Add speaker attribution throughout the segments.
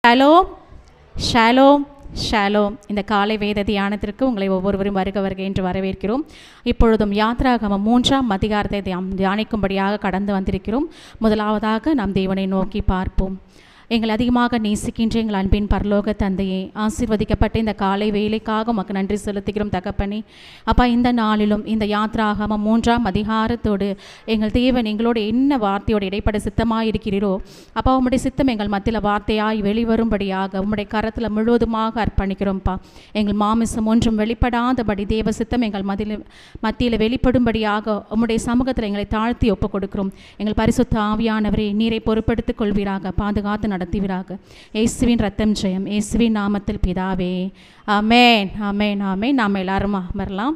Speaker 1: Shalom Shalom Shalom. இந்த காலை வேத தியானத்திற்கு உங்களை ஒவ்வொருவரும் வருக என்று வரவேற்கிறோம். இப்பொழுதும் யாத்ராகமம் 3ஆம் அதிகாரத்தை தியானிக்கும்படியாக கடந்து வந்திருக்கிறோம். முதலாவதாக நாம் தேவனை நோக்கி பார்ப்போம். எங்கள் அதிகமாக நேசிக்கின்ற எங்கள் அன்பின் பரலோக தந்தையே, ஆசீர்வதிக்கப்பட்ட இந்த காலை வேலைக்காக உமக்கு நன்றி செலுத்துகிறோம் தகப்பனே. அப்பா, இந்த நாளிலும் இந்த யாத்ராகமம் 3ஆம் அதிகாரத்தோடு எங்கள் தேவன் எங்களோட என்ன வார்த்தையோடு இடைப்பட சித்தமாக இருக்கிறீரோ அப்பா, உம்முடைய சித்தம் எங்கள் மத்தியில் வார்த்தையாய் வெளிவரும்படியாக உம்முடைய கரத்தில் முழுவதுமாக அர்ப்பணிக்கிறோம்ப்பா. எங்கள் மாமிசம் ஒன்றும் வெளிப்படாதபடி தேவ சித்தம் எங்கள் மத்தியில் வெளிப்படும்படியாக உம்முடைய சமூகத்தில் எங்களை தாழ்த்தி ஒப்புக் கொடுக்கிறோம். எங்கள் பரிசுத்த ஆவியானவரே, நீரை பொறுப்படுத்திக் கொள்வீராக, பாதுகாத்து நடத்துவீராக. இயேசுவின் ரத்தம் ஜெயம். இயேசுவின் நாமத்தில் பிதாவே, ஆமென் ஆமென் ஆமென். நாம் எல்லாரும் அமரலாம்.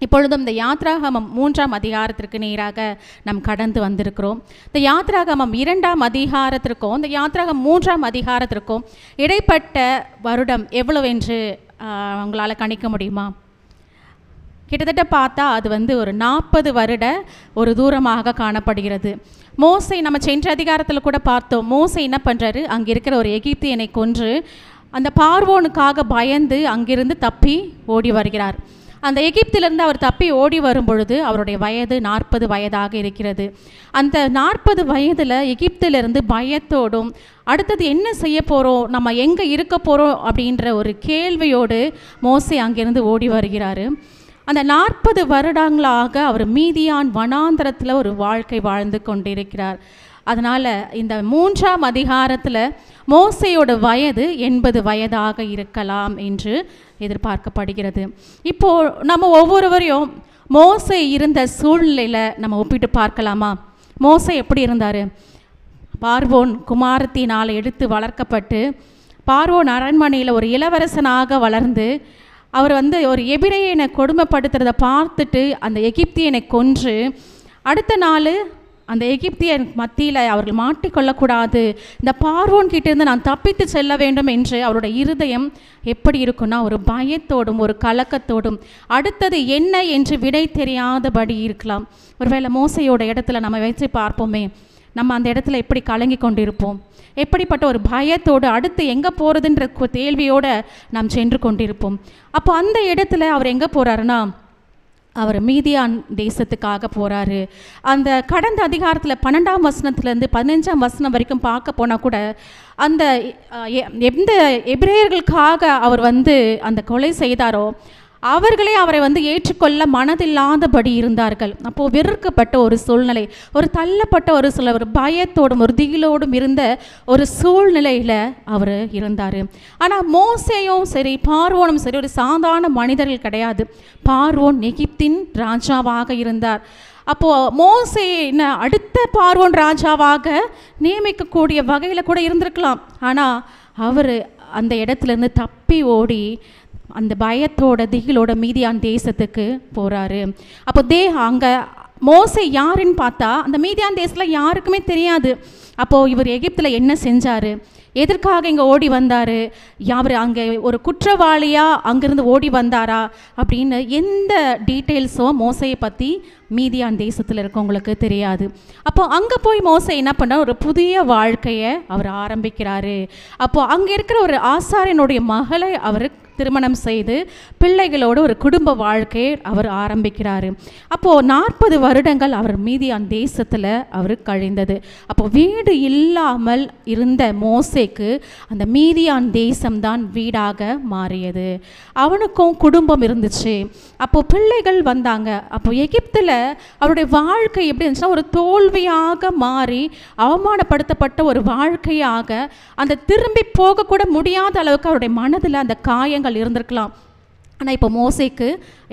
Speaker 1: இப்பொழுதும் இந்த யாத்ராகமம் 3ஆம் அதிகாரத்திற்கு நேராக நாம் கடந்து வந்திருக்கிறோம். இந்த யாத்ராகமம் 2ஆம் அதிகாரத்திற்கும் இந்த யாத்ராகமம் 3ஆம் அதிகாரத்திற்கும் இடைப்பட்ட வருடம் எவ்வளவென்று உங்களால் கணிக்க முடியுமா? கிட்டத்தட்ட பார்த்தா அது ஒரு 40 வருட ஒரு தூரமாக காணப்படுகிறது. மோசே, நம்ம சென்ற அதிகாரத்தில் கூட பார்த்தோம், மோசே என்ன பண்ணுறாரு, அங்கே இருக்கிற ஒரு எகிப்தியனை கொன்று அந்த பார்வோனுக்காக பயந்து அங்கிருந்து தப்பி ஓடி வருகிறார். அந்த எகிப்திலிருந்து அவர் தப்பி ஓடி வரும் பொழுது அவருடைய வயது 40 வயதாக இருக்கிறது. அந்த 40 வயதில் எகிப்திலிருந்து பயத்தோடும் அடுத்தது என்ன செய்ய போகிறோம், நம்ம எங்கே இருக்க போகிறோம் அப்படின்ற ஒரு கேள்வியோடு மோசே அங்கிருந்து ஓடி வருகிறார். அந்த 40 வருடங்களாக அவர் மீதியான் வனாந்தரத்தில் ஒரு வாழ்க்கை வாழ்ந்து கொண்டிருக்கிறார். அதனால் இந்த 3ஆம் அதிகாரத்தில் மோசேயோட வயது 80 வயதாக இருக்கலாம் என்று எதிர்பார்க்கப்படுகிறது. இப்போது நம்ம ஒவ்வொருவரையும் மோசே இருந்த சூழ்நிலையில் நம்ம ஒப்பிட்டு பார்க்கலாமா? மோசே எப்படி இருந்தார்? பார்வோன் குமாரத்தினால் எடுத்து வளர்க்கப்பட்டு பார்வோன் அரண்மனையில் ஒரு இளவரசனாக வளர்ந்து அவர் ஒரு எபிரேயனை கொடுமைப்படுத்துறதை பார்த்துட்டு அந்த எகிப்தியனை கொன்று அடுத்த நாள் அந்த எகிப்தியன் மத்தியில் அவர்கள் மாட்டிக்கொள்ளக்கூடாது, இந்த பார்வோன் கிட்டேருந்து நான் தப்பித்து செல்ல வேண்டும் என்று அவருடைய இருதயம் எப்படி இருக்குன்னா, ஒரு பயத்தோடும் ஒரு கலக்கத்தோடும் அடுத்தது என்ன என்று விடை தெரியாதபடி இருக்கலாம். ஒருவேளை மோசையோட இடத்துல நம்ம வச்சு பார்ப்போமே, நம்ம அந்த இடத்துல எப்படி கலங்கி கொண்டிருப்போம், எப்படிப்பட்ட ஒரு பயத்தோடு அடுத்து எங்கே போகிறதுன்ற கேள்வியோடு நாம் சென்று கொண்டிருப்போம். அப்போ அந்த இடத்துல அவர் எங்கே போகிறாருன்னா, அவர் மீதியான் தேசத்துக்காக போகிறாரு. அந்த கடந்த அதிகாரத்தில் 12ஆம் வசனத்துலேருந்து 15ஆம் வசனம் வரைக்கும் பார்க்க போனால் கூட அந்த எந்த எபிரேயர்களுக்காக அவர் அந்த கொலை செய்தாரோ அவர்களே அவரை ஏற்றுக்கொள்ள மனதில்லாதபடி இருந்தார்கள். அப்போது வெறுக்கப்பட்ட ஒரு சூழ்நிலை, ஒரு தள்ளப்பட்ட ஒரு சில ஒரு பயத்தோடும் ஒரு திகிலோடும் இருந்த ஒரு சூழ்நிலையில் அவர் இருந்தார். ஆனால் மோசேயும் சரி பார்வோனும் சரி ஒரு சாதாரண மனிதர்கள் கிடையாது. பார்வோன் எகிப்தின் ராஜாவாக இருந்தார். அப்போது மோசே அடுத்த பார்வோன் ராஜாவாக நியமிக்கக்கூடிய வகையில் கூட இருந்திருக்கலாம். ஆனால் அவர் அந்த இடத்துலேருந்து தப்பி ஓடி அந்த பயத்தோட திகிலோட மீதியான் தேசத்துக்கு போகிறாரு. அப்போ அங்கே மோசே யாருன்னு பார்த்தா அந்த மீதியான் தேசத்தில் யாருக்குமே தெரியாது. அப்போது இவர் எகிப்தில் என்ன செஞ்சார், எதற்காக இங்கே ஓடி வந்தார், அவர் அங்கே ஒரு குற்றவாளியாக அங்கேருந்து ஓடி வந்தாரா அப்படின்னு எந்த டீட்டெயில்ஸும் மோசையை பற்றி மீதியான் தேசத்தில் இருக்கவங்களுக்கு தெரியாது. அப்போ அங்கே போய் மோசே என்ன பண்ணார், ஒரு புதிய வாழ்க்கையை அவர் ஆரம்பிக்கிறாரு. அப்போது அங்கே இருக்கிற ஒரு ஆசாரியனுடைய மகளை அவர் திருமணம் செய்து பிள்ளைகளோடு ஒரு குடும்ப வாழ்க்கையை அவர் ஆரம்பிக்கிறார். அப்போது 40 வருடங்கள் அவர் மீதியான் தேசத்தில் அவர் கழிந்தது. அப்போது வீடு இல்லாமல் இருந்த மோசேக்கு அந்த மீதியான் தேசம்தான் வீடாக மாறியது. அவனுக்கும் குடும்பம் இருந்துச்சு. அப்போது பிள்ளைகள் வந்தாங்க. அப்போ எகிப்தில் அவருடைய வாழ்க்கை எப்படி இருந்துச்சுன்னா, ஒரு தோல்வியாக மாறி அவமானப்படுத்தப்பட்ட ஒரு வாழ்க்கையாக அந்த திரும்பி போகக்கூட முடியாத அளவுக்கு அவருடைய மனதில் அந்த காயங்கள் இருந்திருக்கலாம். ஆனால் இப்போ மோசேக்கு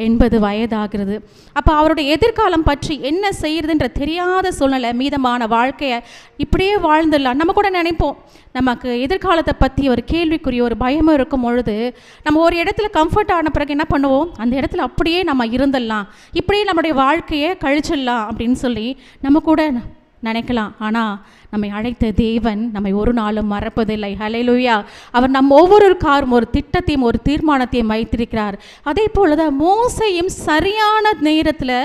Speaker 1: 80 வயதாகிறது. அப்போ அவருடைய எதிர்காலம் பற்றி என்ன செய்யறதுன்ற தெரியாத சூழ்நிலை, மீதமான வாழ்க்கையை இப்படியே வாழ்ந்துடலாம். நம்ம கூட நினைப்போம், நமக்கு எதிர்காலத்தை பற்றி ஒரு கேள்விக்குரிய ஒரு பயமும் இருக்கும் பொழுது நம்ம ஒரு இடத்துல கம்ஃபர்ட் ஆன பிறகு என்ன பண்ணுவோம், அந்த இடத்துல அப்படியே நம்ம இருந்துடலாம், இப்படியே நம்முடைய வாழ்க்கையை கழிச்சிடலாம் அப்படின்னு சொல்லி நம்ம கூட நினைக்கலாம். ஆனால் நம்மை அழைத்த தேவன் நம்மை ஒரு நாளும் மறப்பதில்லை. ஹல்லேலூயா. அவர் நம் ஒவ்வொருவருக்காரும் ஒரு திட்டத்தையும் ஒரு தீர்மானத்தையும் வைத்திருக்கிறார். அதே போலதான் மோசேயும் சரியான நேரத்தில்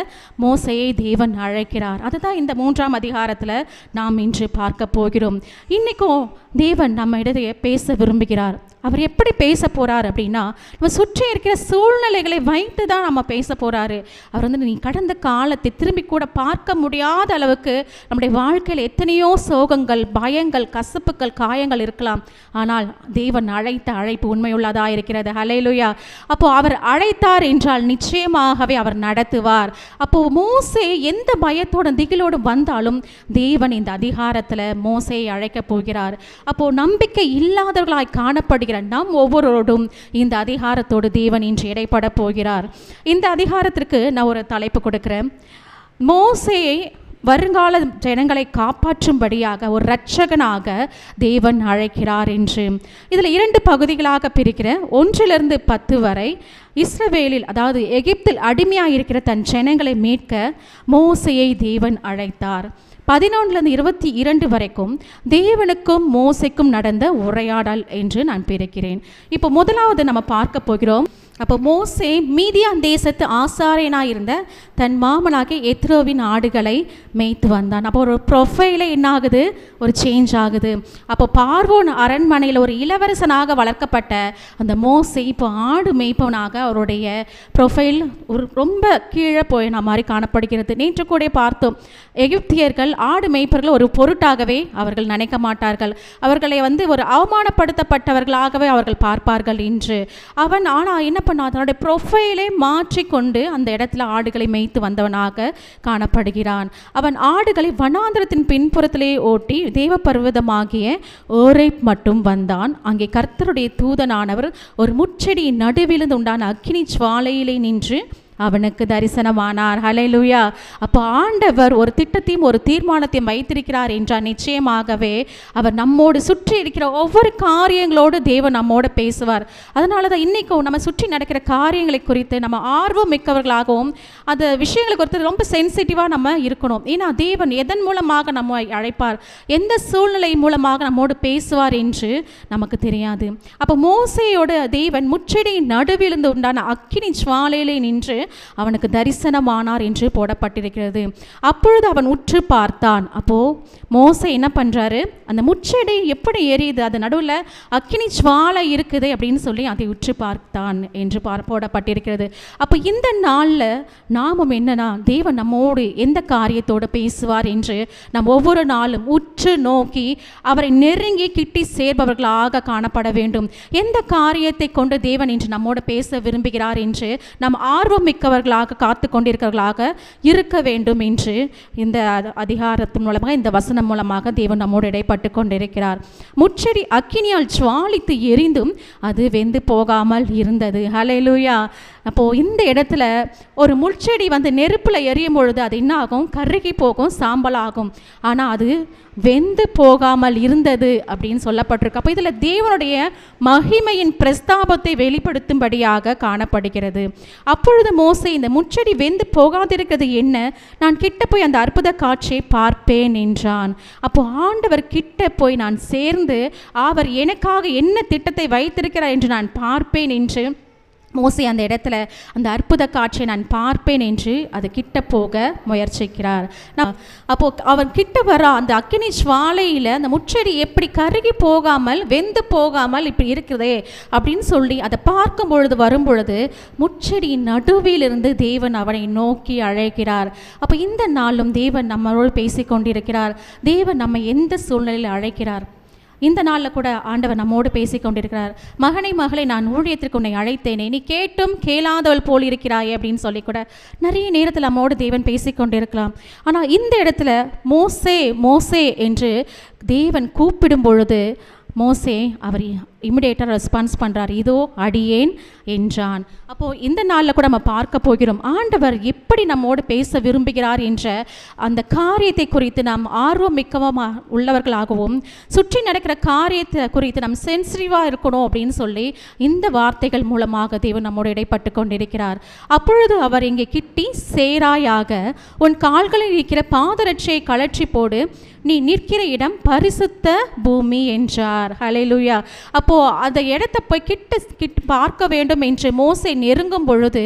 Speaker 1: மோசேயை தேவன் அழைக்கிறார். அதுதான் இந்த 3ஆம் அதிகாரத்தில் நாம் இன்று பார்க்க போகிறோம். இன்னைக்கும் தேவன் நம்ம இடத்தையே பேச விரும்புகிறார். அவர் எப்படி பேச போகிறார் அப்படின்னா, நம்ம சுற்றி இருக்கிற சூழ்நிலைகளை வைத்து தான் நம்ம பேச போகிறாரு. அவர் வந்து நீ கடந்த காலத்தை திரும்பி கூட பார்க்க முடியாத அளவுக்கு நம்முடைய வாழ்க்கையில் எத்தனையோ சோகங்கள், பயங்கள், கசப்புகள், காயங்கள் இருக்கலாம். ஆனால் தேவன் அழைத்த அழைப்பு உண்மையுள்ளதாக இருக்கிறது. ஹல்லேலூயா. அப்போது அவர் அழைத்தார் என்றால் நிச்சயமாகவே அவர் நடத்துவார். அப்போது மோசே எந்த பயத்தோடும் திகிலோடும் வந்தாலும் தேவன் இந்த அதிகாரத்தில் மோசேயை அழைக்கப் போகிறார். அப்போது நம்பிக்கை இல்லாதவர்களாய் காணப்படுகிற நம் ஒவ்வொருவரோடும் இந்த அதிகாரத்தோடு தேவன் இன்று இடைப்பட போகிறார். இந்த அதிகாரத்திற்கு நான் ஒரு தலைப்பு கொடுக்கிறேன். மோசேயை வருங்கால ஜனங்களை காப்பாற்றும்படியாக ஒரு இரட்சகனாக தேவன் அழைக்கிறார் என்று. இதில் 2 பகுதிகளாக பிரிக்கிறேன். 1 to 10 வரை இஸ்ரவேலில், அதாவது எகிப்தில் அடிமையாக இருக்கிற தன் ஜனங்களை மீட்க மோசேயை தேவன் அழைத்தார். 11 to 22 வரைக்கும் தேவனுக்கும் மோசேக்கும் நடந்த உரையாடல் என்று நான் பிரிக்கிறேன். இப்போ முதலாவது நம்ம பார்க்க போகிறோம். அப்போ மோசே மீதியான் தேசத்து ஆசாரியனாக இருந்த தன் மாமனாகிய எத்ரோவின் ஆடுகளை மேய்த்து வந்தான். அப்போ ஒரு ப்ரொஃபைலே என்ன ஆகுது, ஒரு சேஞ்ச் ஆகுது. அப்போ பார்வோன் அரண்மனையில் ஒரு இளவரசனாக வளர்க்கப்பட்ட அந்த மோசே இப்போ ஆடு மேய்ப்பவனாக அவருடைய ப்ரொஃபைல் ஒரு ரொம்ப கீழே போயின மாதிரி காணப்படுகிறது. நேற்று கூட பார்த்தோம், எகிப்தியர்கள் ஆடு மேய்ப்பர்கள் ஒரு பொருட்டாகவே அவர்கள் நினைக்க மாட்டார்கள். அவர்களை வந்து ஒரு அவமானப்படுத்தப்பட்டவர்களாகவே அவர்கள் பார்ப்பார்கள் என்று. அவன் ஆனால் என்ன பண்ண, அதனுடைய ப்ரொஃபைலை மாற்றிக்கொண்டு அந்த இடத்துல ஆடுகளை மேய்த்து வந்தவனாக காணப்படுகிறான். அவன் ஆடுகளை வனாந்திரத்தின் பின்புறத்திலே ஓட்டி தேவ பர்வதமாகிய ஓரேப் மட்டும் வந்தான். அங்கே கர்த்தருடைய தூதனானவர் ஒரு முட்செடியின் நடுவிலிருந்து உண்டான அக்கினி ஜுவாலையிலே நின்று அவனுக்கு தரிசனமானார். ஹல்லேலூயா. அப்போ ஆண்டவர் ஒரு திட்டத்தையும் ஒரு தீர்மானத்தையும் வைத்திருக்கிறார் என்றால் நிச்சயமாகவே அவர் நம்மோடு சுற்றி இருக்கிற ஒவ்வொரு காரியங்களோடு தேவன் நம்மோடு பேசுவார். அதனால தான் இன்றைக்கும் நம்ம சுற்றி நடக்கிற காரியங்களை குறித்து நம்ம ஆர்வம் மிக்கவர்களாகவும் அந்த விஷயங்களை குறித்து ரொம்ப சென்சிட்டிவாக நம்ம இருக்கணும். ஏன்னா தேவன் எதன் மூலமாக நம்ம அழைப்பார், எந்த சூழ்நிலை மூலமாக நம்மோடு பேசுவார் என்று நமக்கு தெரியாது. அப்போ மோசேயோட தேவன் முச்செடியின் நடுவிலிருந்து உண்டான அக்கினி ஜுவாலையிலே நின்று அவனுக்கு தரிசனமானார் என்று போடப்பட்டிருக்கிறது. அப்பொழுது அவன் உற்று பார்த்தான். அப்போ மோசே என்ன பண்றாரு, அந்த முச்செடி எப்படி எரியுது, அது நடுவில் அக்கினி ஜுவாலை இருக்குது அப்படின்னு சொல்லி அதை உற்று பார்த்தான் என்று போடப்பட்டிருக்கிறது. அப்போ இந்த நாளில் நாமும் என்னன்னா, தேவன் நம்மோடு எந்த காரியத்தோடு பேசுவார் என்று நாம் ஒவ்வொரு நாளும் உற்று நோக்கி அவரை நெருங்கி கிட்டி சேர்பவர்களாக காணப்பட வேண்டும். எந்த காரியத்தை கொண்டு தேவன் இன்று நம்மோடு பேச விரும்புகிறார் என்று நாம் ஆர்வம் மிக்கவர்களாக காத்து கொண்டிருக்கிறவர்களாக இருக்க வேண்டும் என்று இந்த அதிகாரத்தின் மூலமாக, இந்த வசனம் மூலமாக தேவன் நம்மோடு இடைப்பட்டு கொண்டிருக்கிறார். முச்செடி அக்கினியால் ஜுவாலித்து எரிந்தும் அது வெந்து போகாமல் இருந்தது. ஹல்லேலூயா. அப்போது இந்த இடத்துல ஒரு முட்செடி வந்து நெருப்பில் எரியும் பொழுது அது என்ன ஆகும், கருகி போகும், சாம்பலாகும். ஆனால் அது வெந்து போகாமல் இருந்தது அப்படின்னு சொல்லப்பட்டிருக்கு. அப்போ இதில் தேவனுடைய மகிமையின் பிரஸ்தாபத்தை வெளிப்படுத்தும்படியாக காணப்படுகிறது. அப்பொழுது மோசே, இந்த முட்செடி வெந்து போகாதிருக்கிறது என்ன, நான் கிட்ட போய் அந்த அற்புத காட்சியை பார்ப்பேன் என்றான். அப்போ ஆண்டவர் கிட்ட போய் நான் சேர்ந்து அவர் எனக்காக என்ன திட்டத்தை வைத்திருக்கிறார் என்று நான் பார்ப்பேன் என்று மோசே அந்த இடத்துல அந்த அற்புத காட்சியை நான் பார்ப்பேன் என்று அது கிட்ட போக முயற்சிக்கிறார். அப்போது அவன் கிட்ட வர அந்த அக்கினி ஜுவாலையில் அந்த முச்செடி எப்படி கருகி போகாமல் வெந்து போகாமல் இப்படி இருக்குதே அப்படின்னு சொல்லி அதை பார்க்கும் பொழுது வரும் பொழுது முச்செடியின் நடுவிலிருந்து தேவன் அவனை நோக்கி அழைக்கிறார். அப்போ இந்த நாளும் தேவன் நம்மளோடு பேசி கொண்டிருக்கிறார். தேவன் நம்ம எந்த சூழ்நிலையில் அழைக்கிறார். இந்த நாளில் கூட ஆண்டவர் நம்மோடு பேசி கொண்டிருக்கிறார். மகனை மகளை நான் ஊழியத்திற்கு உன்னை அழைத்தேனே, நீ கேட்டும் கேளாதவள் போல் இருக்கிறாயே அப்படின்னு சொல்லி கூட நிறைய நேரத்தில் நம்மோடு தேவன் பேசி கொண்டிருக்கலாம். ஆனால் இந்த இடத்துல மோசே மோசே என்று தேவன் கூப்பிடும் பொழுது மோசே அவர் இமிடியேட்டாக ரெஸ்பான்ஸ் பண்ணுறார், இதோ அடியேன் என்றான். அப்போது இந்த நாளில் கூட நம்ம பார்க்க போகிறோம் ஆண்டவர் எப்படி நம்மோடு பேச விரும்புகிறார் என்ற அந்த காரியத்தை குறித்து நாம் ஆர்வம் மிக்கவமாக உள்ளவர்களாகவும் சுற்றி நடக்கிற காரியத்தை குறித்து நாம் சென்சிட்டிவாக இருக்கணும் அப்படின்னு சொல்லி இந்த வார்த்தைகள் மூலமாக தேவன் நம்மோடு இடைப்பட்டு கொண்டிருக்கிறார். அப்பொழுது அவர் இங்கே கிட்டி சேராயாக உன் கால்களில் இருக்கிற பாதரட்சியை கழற்றி போடு, நீ நிற்கிற இடம் பரிசுத்த பூமி என்றார். ஹல்லேலூயா. அப்போது அந்த இடத்தை போய் கிட்ட பார்க்க வேண்டும் என்று மோசே நெருங்கும் பொழுது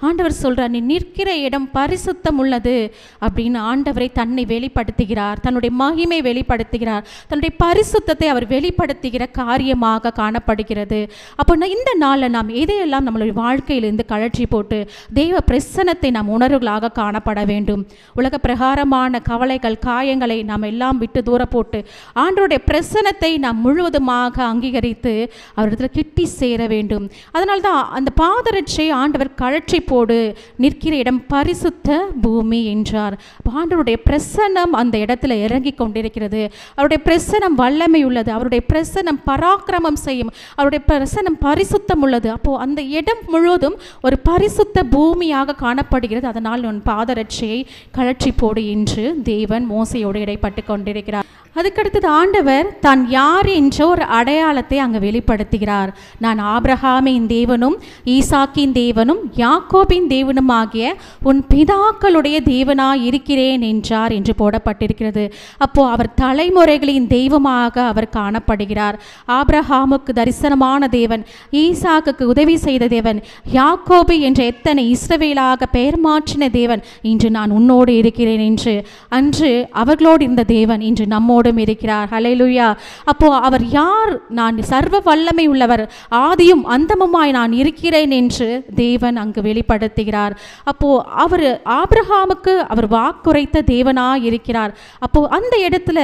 Speaker 1: ஆண்டவர் சொல்கிறார், நீ நிற்கிற இடம் பரிசுத்தம் உள்ளது அப்படின்னு ஆண்டவரை தன்னை வெளிப்படுத்துகிறார், தன்னுடைய மகிமை வெளிப்படுத்துகிறார், தன்னுடைய பரிசுத்தத்தை அவர் வெளிப்படுத்துகிற காரியமாக காணப்படுகிறது. அப்போ இந்த நாளில் நாம் எதையெல்லாம் நம்மளுடைய வாழ்க்கையிலிருந்து கழற்றி போட்டு தெய்வ பிரசன்னத்தை நாம் உணர்வுகளாக காணப்பட வேண்டும். உலக பிரகாரமான கவலைகள் காயங்களை நாம் எல்லாம் விட்டு தூர போட்டு ஆண்டவருடைய பிரசன்னத்தை நாம் முழுவதுமாக அங்கீகரித்து அவரிடத்தில் கிட்டி சேர வேண்டும். அதனால தான் அந்த பாதரட்சை ஆண்டவர் கழற்றி போடு, நிற்கிற இடம் பரிசுத்த பூமி என்றார். ஆண்டவருடைய பிரசன்னம் அந்த இடத்துல இறங்கி கொண்டிருக்கிறது. அவருடைய பிரசன்னம் வல்லமை உள்ளது, அவருடைய பிரசன்னம் பராக்கிரமம் செய்யும், அவருடைய பிரசன்னம் பரிசுத்தம் உள்ளது. அப்போது அந்த இடம் முழுவதும் ஒரு பரிசுத்த பூமியாக காணப்படுகிறது. அதனால் உன் பாதரட்சையை கழற்றி போடு என்று தேவன் மோசையோடு இடைப்பட்டு கொண்டிருக்கிறார். அதுக்கடுத்தது ஆண்டவர் தான் யார் என்ற ஒரு அடையாளத்தை அங்கே வெளிப்படுத்துகிறார். நான் ஆபிரகாமின் தேவனும் ஈசாக்கின் தேவனும் யாக்கோபின் தேவனும் ஆகிய உன் பிதாக்களுடைய தேவனாய் இருக்கிறேன் என்றார் என்று போடப்பட்டிருக்கிறது. அப்போது அவர் தலைமுறைகளின் தெய்வமாக அவர் காணப்படுகிறார். ஆபிரகாமுக்கு தரிசனமான தேவன், ஈசாக்குக்கு உதவி செய்த தேவன், யாக்கோபு என்ற எத்தனை இஸ்ரவேலாக பெயர் மாற்றின தேவன் இன்று நான் உன்னோடு இருக்கிறேன் என்று அன்று அவர்களோடு இருந்த தேவன் இன்று நம்மோடு இருக்கிறார். ஹல்லேலூயா. அப்போ அவர் யார்? நான் சர்வ வல்லமை உள்ளவர், ஆதியும் அந்தமுமாய் நான் இருக்கிறேன் என்று தேவன் அங்கு வெளிப்படுத்துகிறார். அப்போ அவர் ஆபிரகாமுக்கு அவர் வாக்குரைத்த தேவனாய் இருக்கிறார். அப்போ அந்த இடத்துல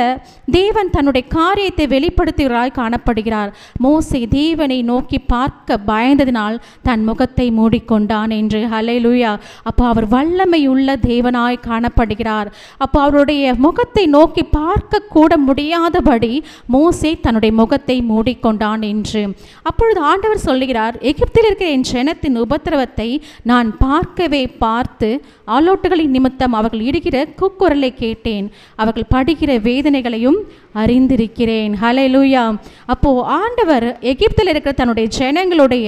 Speaker 1: தேவன் தன்னுடைய காரியத்தை வெளிப்படுத்துகிறாய் காணப்படுகிறார். மோசே தேவனை நோக்கி பார்க்க பயந்ததினால் தன் முகத்தை மூடிக்கொண்டான் என்று. ஹல்லேலூயா. அப்போ அவர் வல்லமை உள்ள தேவனாய் காணப்படுகிறார். அப்போ அவருடைய முகத்தை நோக்கி பார்க்க கூட முடியாதபடி மோசே தன்னுடைய முகத்தை மூடிக்கொண்டான் என்று. அப்பொழுது ஆண்டவர் சொல்லுகிறார், எகிப்தில் இருக்கிற என் ஜனத்தின் உபத்திரவத்தை நான் பார்க்கவே பார்த்து ஆலோட்டுகளின் நிமித்தம் அவர்கள் இடுகிற கூக்குரலை கேட்டேன், அவர்கள் படுகிற வேதனைகளையும் அறிந்திருக்கிறேன். ஹல்லேலூயா. அப்போது ஆண்டவர் எகிப்தில் இருக்கிற தன்னுடைய ஜனங்களுடைய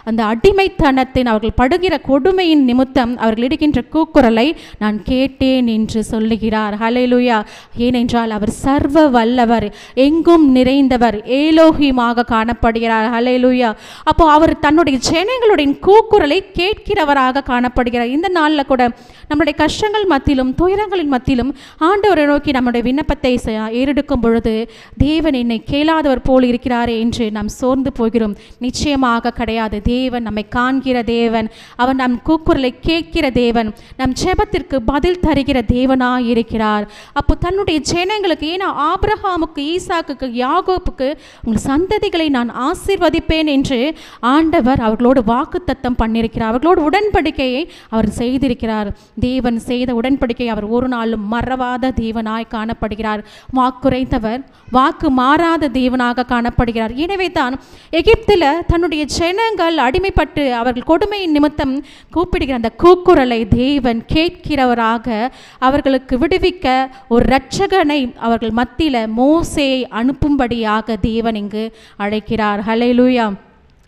Speaker 1: அந்த அடிமைத்தனத்தின் அவர்கள் படுகிற கொடுமையின் நிமித்தம் அவர்கள் இடுகின்ற கூக்குரலை நான் கேட்டேன் என்று சொல்லுகிறார். ஹல்லேலூயா. ஏனென்றால் அவர் சர்வ வல்லவர், எங்கும் நிறைந்தவர், ஏலோகியமாக காணப்படுகிறார். ஹல்லேலூயா. அப்போ அவர் தன்னுடைய ஜனங்களுடைய கூக்குரலை கேட்கிறவராக காணப்படுகிறார். இந்த நாளில் கூட நம்முடைய கஷ்டங்கள் மத்தியிலும் துயரங்களின் மத்தியிலும் ஆண்டவரை நோக்கி நம்முடைய விண்ணப்பத்தை ஏறெடுக்கும் பொழுது தேவன் என்னை கேளாதவர் போல் இருக்கிறாரே என்று நாம் சோர்ந்து போகிறோம். நிச்சயமாக கிடையாது. தேவன் நம்மை காண்கிற தேவன், அவர் நம் கூக்குரலை கேட்கிற தேவன், நம் ஜெபத்திற்கு பதில் தருகிற தேவனாய் இருக்கிறார். அப்போ தன்னுடைய ஜனங்களுக்கு, ஏன்னா ஆபிரகாமுக்கு ஈசாக்குக்கு யாக்கோபுக்கு உங்கள் சந்ததிகளை நான் ஆசீர்வதிப்பேன் என்று ஆண்டவர் அவர்களோடு வாக்குத்தத்தம் பண்ணியிருக்கிறார். அவர்களோடு உடன்படிக்கையை அவர் செய்திருக்கிறார். தேவன் செய்த உடன்படிக்கை அவர் ஒரு நாளும் மறவாத தேவனாய் காணப்படுகிறார். வாக்குரைத்தவர் வாக்கு மாறாத தேவனாக காணப்படுகிறார். எனவே தான் எகிப்தில் தன்னுடைய ஜனங்கள் அடிமைப்பட்டு அவர்கள் கொடுமையின் நிமித்தம் கூப்பிடுகிற அந்த கூக்குரலை தேவன் கேட்கிறவராக அவர்களுக்கு விடுவிக்க ஒரு இரட்சகனை அவர்கள் மத்தியில் மோசேயை அனுப்பும்படியாக தேவன் இங்கு அழைக்கிறார். ஹல்லேலூயா.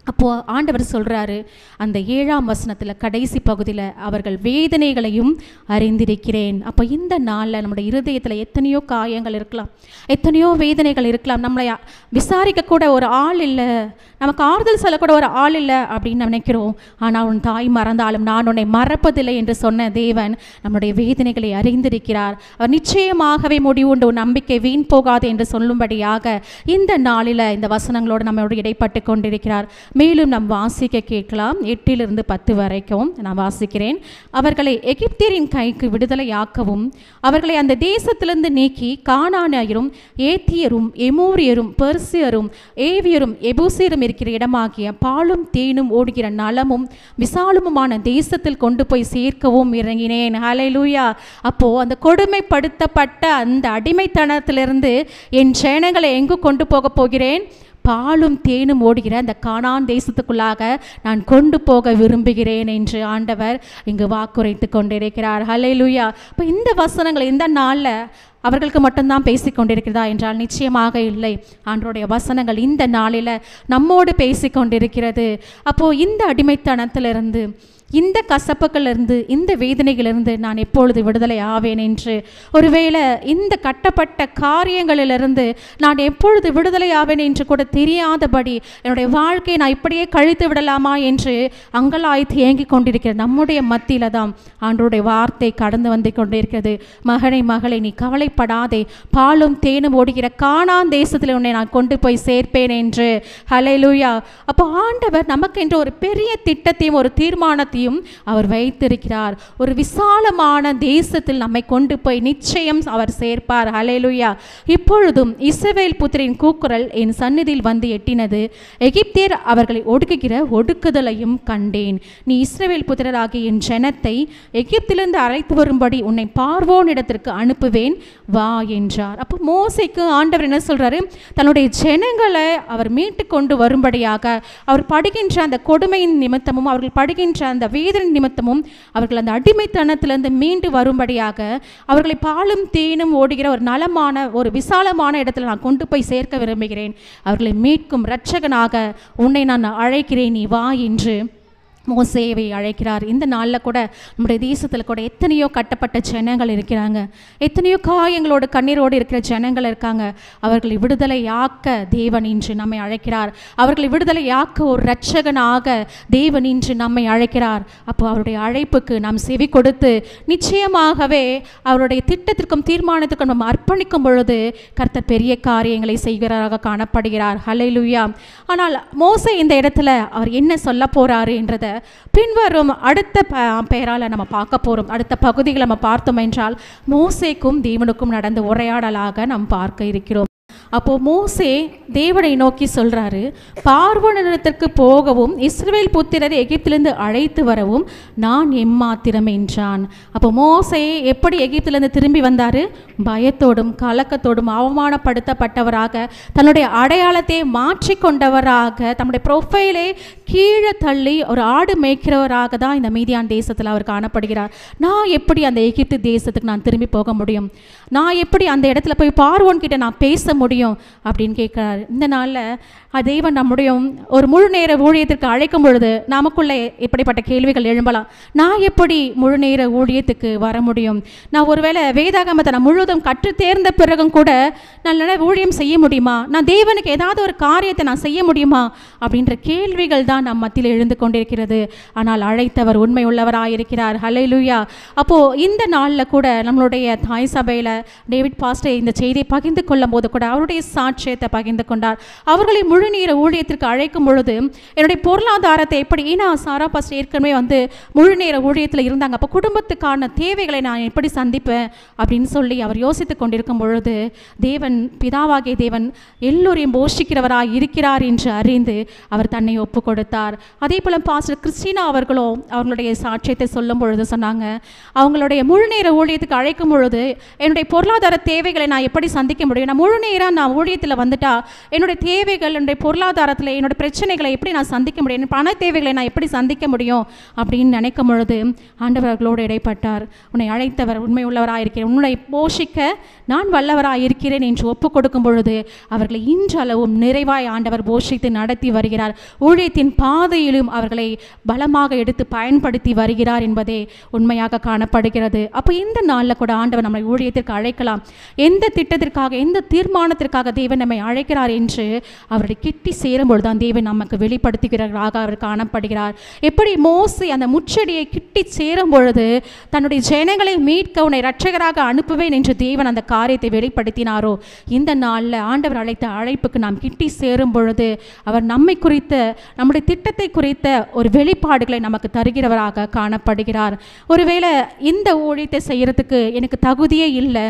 Speaker 1: அப்போது ஆண்டவர் சொல்கிறாரு அந்த 7ஆம் வசனத்தில் கடைசி பகுதியில், அவர்கள் வேதனைகளையும் அறிந்திருக்கிறேன். அப்போ இந்த நாளில் நம்முடைய இருதயத்தில் எத்தனையோ காயங்கள் இருக்கலாம், எத்தனையோ வேதனைகள் இருக்கலாம், நம்மளை விசாரிக்கக்கூட ஒரு ஆள் இல்லை, நமக்கு ஆறுதல் சொல்லக்கூட ஒரு ஆள் இல்லை அப்படின்னு நினைக்கிறோம். ஆனால் உன் தாய் மறந்தாலும் நான் உன்னை மறப்பதில்லை என்று சொன்ன தேவன் நம்முடைய வேதனைகளை அறிந்திருக்கிறார். அவர் நிச்சயமாகவே முடிவுண்டு நம்பிக்கை வீண் போகாது என்று சொல்லும்படியாக இந்த நாளில் இந்த வசனங்களோடு நம்மளோடு இடைப்பட்டு கொண்டிருக்கிறார். மேலும் நாம் வாசிக்க கேட்கலாம். 8 to 10 வரைக்கும் நான் வாசிக்கிறேன். அவர்களை எகிப்தியரின் கைக்கு விடுதலையாக்கவும் அவர்களை அந்த தேசத்திலிருந்து நீக்கி கானானியரும் ஏத்தியரும் எமோரியரும் பெர்சியரும் ஏவியரும் எபூசியரும் இருக்கிற இடமாகிய பாலும் தேனும் ஓடுகிற நலமும் விசாலமுமான தேசத்தில் கொண்டு போய் சேர்க்கவும் இறங்கினேன். ஹல்லேலூயா. அப்போது அந்த கொடுமைப்படுத்தப்பட்ட அந்த அடிமைத்தனத்திலிருந்து என் ஜனங்களை எங்கு கொண்டு போக போகிறேன்? பாலும் தேனும் ஓடுகிற அந்த கானான் தேசத்துக்குள்ளாக நான் கொண்டு போக விரும்புகிறேன் என்று ஆண்டவர் இங்கு வாக்குரைத்து கொண்டிருக்கிறார். ஹல்லேலூயா. இப்போ இந்த வசனங்கள் இந்த நாளில் அவர்களுக்கு மட்டும்தான் பேசி கொண்டிருக்கிறதா என்றால் நிச்சயமாக இல்லை. ஆண்டவருடைய வசனங்கள் இந்த நாளில் நம்மோடு பேசி கொண்டிருக்கிறது. அப்போது இந்த அடிமைத்தனத்திலிருந்து இந்த கசப்புகளிலிருந்து, இந்த வேதனைகளிலிருந்து நான் எப்பொழுது விடுதலை ஆவேன் என்று, ஒருவேளை இந்த கட்டப்பட்ட காரியங்களிலிருந்து நான் எப்பொழுது விடுதலை ஆவேன் என்று கூட தெரியாதபடி என்னுடைய வாழ்க்கையை நான் இப்படியே கழித்து விடலாமா என்று அங்கலாய்த்து ஏங்கிக் கொண்டிருக்கிற நம்முடைய மத்தியில தான் ஆண்டவருடைய வார்த்தை கடந்து வந்து கொண்டிருக்கிறது. மகனே மகளே, நீ கவலைப்படாதே, பாலும் தேனும் ஓடுகிற கானான் தேசத்தில் உன்னை நான் கொண்டு போய் சேர்ப்பேன் என்று. ஹல்லேலூயா. அப்போ ஆண்டவர் நமக்கு என்று ஒரு பெரிய திட்டத்தையும் ஒரு தீர்மானத்தையும் அவர் வைத்திருக்கிறார். ஒரு விசாலமான தேசத்தில் நம்மை கொண்டு போய் நிச்சயம் அவர் சேர்ப்பார். ஹல்லேலூயா. இப்பொழுதும் இஸ்ரவேல் புத்திரின் கூக்குரல் என் சந்நிதியில் வந்து எட்டினது. எகிப்தியர் அவர்களை ஒடுக்குகிற ஒடுக்குதலையும் கண்டேன். நீ இஸ்ரவேல் புத்திரராகிய என் ஜனத்தை எகிப்திலிருந்து அழைத்து வரும்படி உன்னை பார்வோனிடத்திற்கு அனுப்புவேன், வா என்றார். அப்போ மோசேக்கு ஆண்டவர் என்ன சொல்றாரு? தன்னுடைய ஜனங்களை அவர் மீட்டு கொண்டு வரும்படியாக, அவர் படுகின்ற அந்த கொடுமையின் நிமித்தமும், அவர்கள் படுகின்ற அந்த வேதனை நிமித்தமும், அவர்கள் அந்த அடிமைத்தனத்திலிருந்து மீண்டு வரும்படியாக அவர்களை பாலும் தேனும் ஓடுகிற ஒரு நலமான, ஒரு விசாலமான இடத்துல நான் கொண்டு போய் சேர்க்க விரும்புகிறேன். அவர்களை மீட்கும் இரட்சகனாக உன்னை நான் அழைக்கிறேன், நீ வா என்று மோசேவை அழைக்கிறார். இந்த நாளில் கூட நம்முடைய தேசத்தில் கூட எத்தனையோ கட்டப்பட்ட ஜனங்கள் இருக்கிறாங்க, எத்தனையோ காயங்களோடு கண்ணீரோடு இருக்கிற ஜனங்கள் இருக்காங்க. அவர்களை விடுதலையாக்க தேவன் இன்று நம்மை அழைக்கிறார். அவர்களை விடுதலையாக்க ஒரு இரட்சகனாக தேவன் இன்று நம்மை அழைக்கிறார். அப்போ அவருடைய அழைப்புக்கு நாம் செவி கொடுத்து நிச்சயமாகவே அவருடைய திட்டத்திற்கும் தீர்மானத்திற்கும் நம்ம அர்ப்பணிக்கும் பொழுது கர்த்தர் பெரிய காரியங்களை செய்கிறாராக காணப்படுகிறார். ஹல்லேலூயா. ஆனால் மோசே இந்த இடத்துல அவர் என்ன சொல்ல போறாரு என்றதை பின்வரும் அடுத்த பெயரால் நம்ம பார்க்க போகிறோம். அடுத்த பகுதிகளை நம்ம பார்த்தோம் என்றால் மோசேக்கும் தேவனுக்கும் நடந்த உரையாடலாக நாம் பார்க்க இருக்கிறோம். அப்போ மோசே தேவனை நோக்கி சொல்றாரு, பார்வோனிடத்திற்கு போகவும் இஸ்ரவேல் புத்திரரை எகிப்திலிருந்து அழைத்து வரவும் நான் எம்மாத்திரம் என்றான். அப்போ மோசே எப்படி எகிப்திலிருந்து திரும்பி வந்தாரு? பயத்தோடும் கலக்கத்தோடும் அவமானப்படுத்தப்பட்டவராக, தன்னுடைய அடையாளத்தை மாற்றிக்கொண்டவராக, தன்னுடைய ப்ரொஃபைலை கீழே தள்ளி ஒரு ஆடு மேய்க்கிறவராக தான் இந்த மீதியான் தேசத்தில் அவர் காணப்படுகிறார். நான் எப்படி அந்த எகிப்து தேசத்துக்கு நான் திரும்பி போக முடியும்? நான் எப்படி அந்த இடத்துல போய் பார்வோன் கிட்ட நான் பேச முடியும் அப்படின்னு கேட்கிறார். இந்த நாளில் தேவன் நம்முடைய ஒரு முழு நேர ஊழியத்திற்கு அழைக்கும் பொழுது நமக்குள்ளே இப்படிப்பட்ட கேள்விகள் எழும்பலாம். நான் எப்படி முழு நேர ஊழியத்துக்கு வர முடியும்? நான் ஒருவேளை வேதாகமத்தை நான் முழுவதும் கற்று தேர்ந்த பிறகும் கூட நான் ஊழியம் செய்ய முடியுமா? நான் தேவனுக்கு ஏதாவது ஒரு காரியத்தை நான் செய்ய முடியுமா? அப்படின்ற கேள்விகள் தான் நம் மத்தியில் எழுந்து கொண்டிருக்கிறது. ஆனால் அழைத்தவர் உண்மை உள்ளவராயிருக்கிறார். ஹல்லேலூயா. அப்போது இந்த நாளில் கூட நம்மளுடைய தாய் சபையில் டேவிட் பாஸ்டர் இந்த செய்தியை பகிர்ந்து கொள்ளும் போது கூட அவருடைய சாட்சியத்தை பகிர்ந்து கொண்டார். அவர்களை முழு நேர ஊழியத்திற்கு அழைக்கும் பொழுது என்னுடைய பொருளாதாரத்தை எப்படி, ஏன்னா சாரா பாஸ்டர் ஏற்கனவே முழு நேர ஊழியத்தில் இருந்தாங்க, அப்போ குடும்பத்துக்கான தேவைகளை நான் எப்படி சந்திப்பேன் அப்படின்னு சொல்லி அவர் யோசித்து கொண்டிருக்கும் பொழுது தேவன், பிதாவாகிய தேவன் எல்லோரையும் போஷிக்கிறவராக இருக்கிறார் என்று அறிந்து அவர் தன்னை ஒப்பு கொடுத்தார். அதே போல் பாஸ்டர் கிறிஸ்டினா அவர்களும் அவங்களுடைய சாட்சியத்தை சொல்லும் பொழுது சொன்னாங்க, அவங்களுடைய முழு நேர ஊழியத்துக்கு அழைக்கும் பொழுது என்னுடைய பொருளாதார தேவைகளை நான் எப்படி சந்திக்க முடியும்? நான் முழு நேரம் நான் ஊழியத்தில் வந்துட்டா என்னுடைய தேவைகள், என்னுடைய பொருளாதாரத்தில் என்னோட பிரச்சனைகளை எப்படி நான் சந்திக்க முடியும்? என் பண தேவைகளை நான் எப்படி சந்திக்க முடியும் அப்படின்னு நினைக்கும் பொழுது ஆண்டவர்களோடு இடைப்பட்டார். உன்னை அழைத்தவர் உண்மை உள்ளவராயிருக்கிறேன், உன்னை போஷிக்க நான் வல்லவராயிருக்கிறேன் என்று ஒப்பு கொடுக்கும் பொழுது அவர்களை இன்றளவும் நிறைவாய் ஆண்டவர் போஷித்து நடத்தி வருகிறார். ஊழியத்தின் பாதையிலும் அவர்களை பலமாக எடுத்து பயன்படுத்தி வருகிறார் என்பதே உண்மையாக காணப்படுகிறது. அப்போ இந்த நாளில் கூட ஆண்டவர் நம்மை ஊழியத்திற்கு அழைக்கலாம். எந்த திட்டத்திற்காக, எந்த தீர்மானத்திற்காக தேவன் நம்மை அழைக்கிறார் என்று அவருடைய கிட்டி சேரும்பொழுது தான் தேவன் நமக்கு வெளிப்படுத்துகிறாராக அவர் காணப்படுகிறார். எப்படி மோசே அந்த முச்செடியை கிட்டி சேரும் பொழுது தன்னுடைய ஜனங்களை மீட்க உன்னை இரட்சகராக அனுப்புவேன் என்று தேவன் அந்த காரியத்தை வெளிப்படுத்தினாரோ, இந்த நாளில் ஆண்டவர் அழைத்த அழைப்புக்கு நாம் கிட்டி சேரும் பொழுது அவர் நம்மை குறித்த, நம்முடைய திட்டத்தை குறித்த ஒரு வெளிப்பாடுகளை நமக்கு தருகிறவராக காணப்படுகிறார். ஒருவேளை இந்த ஊழியத்தை செய்யறதுக்கு எனக்கு தகுதியே இல்லை,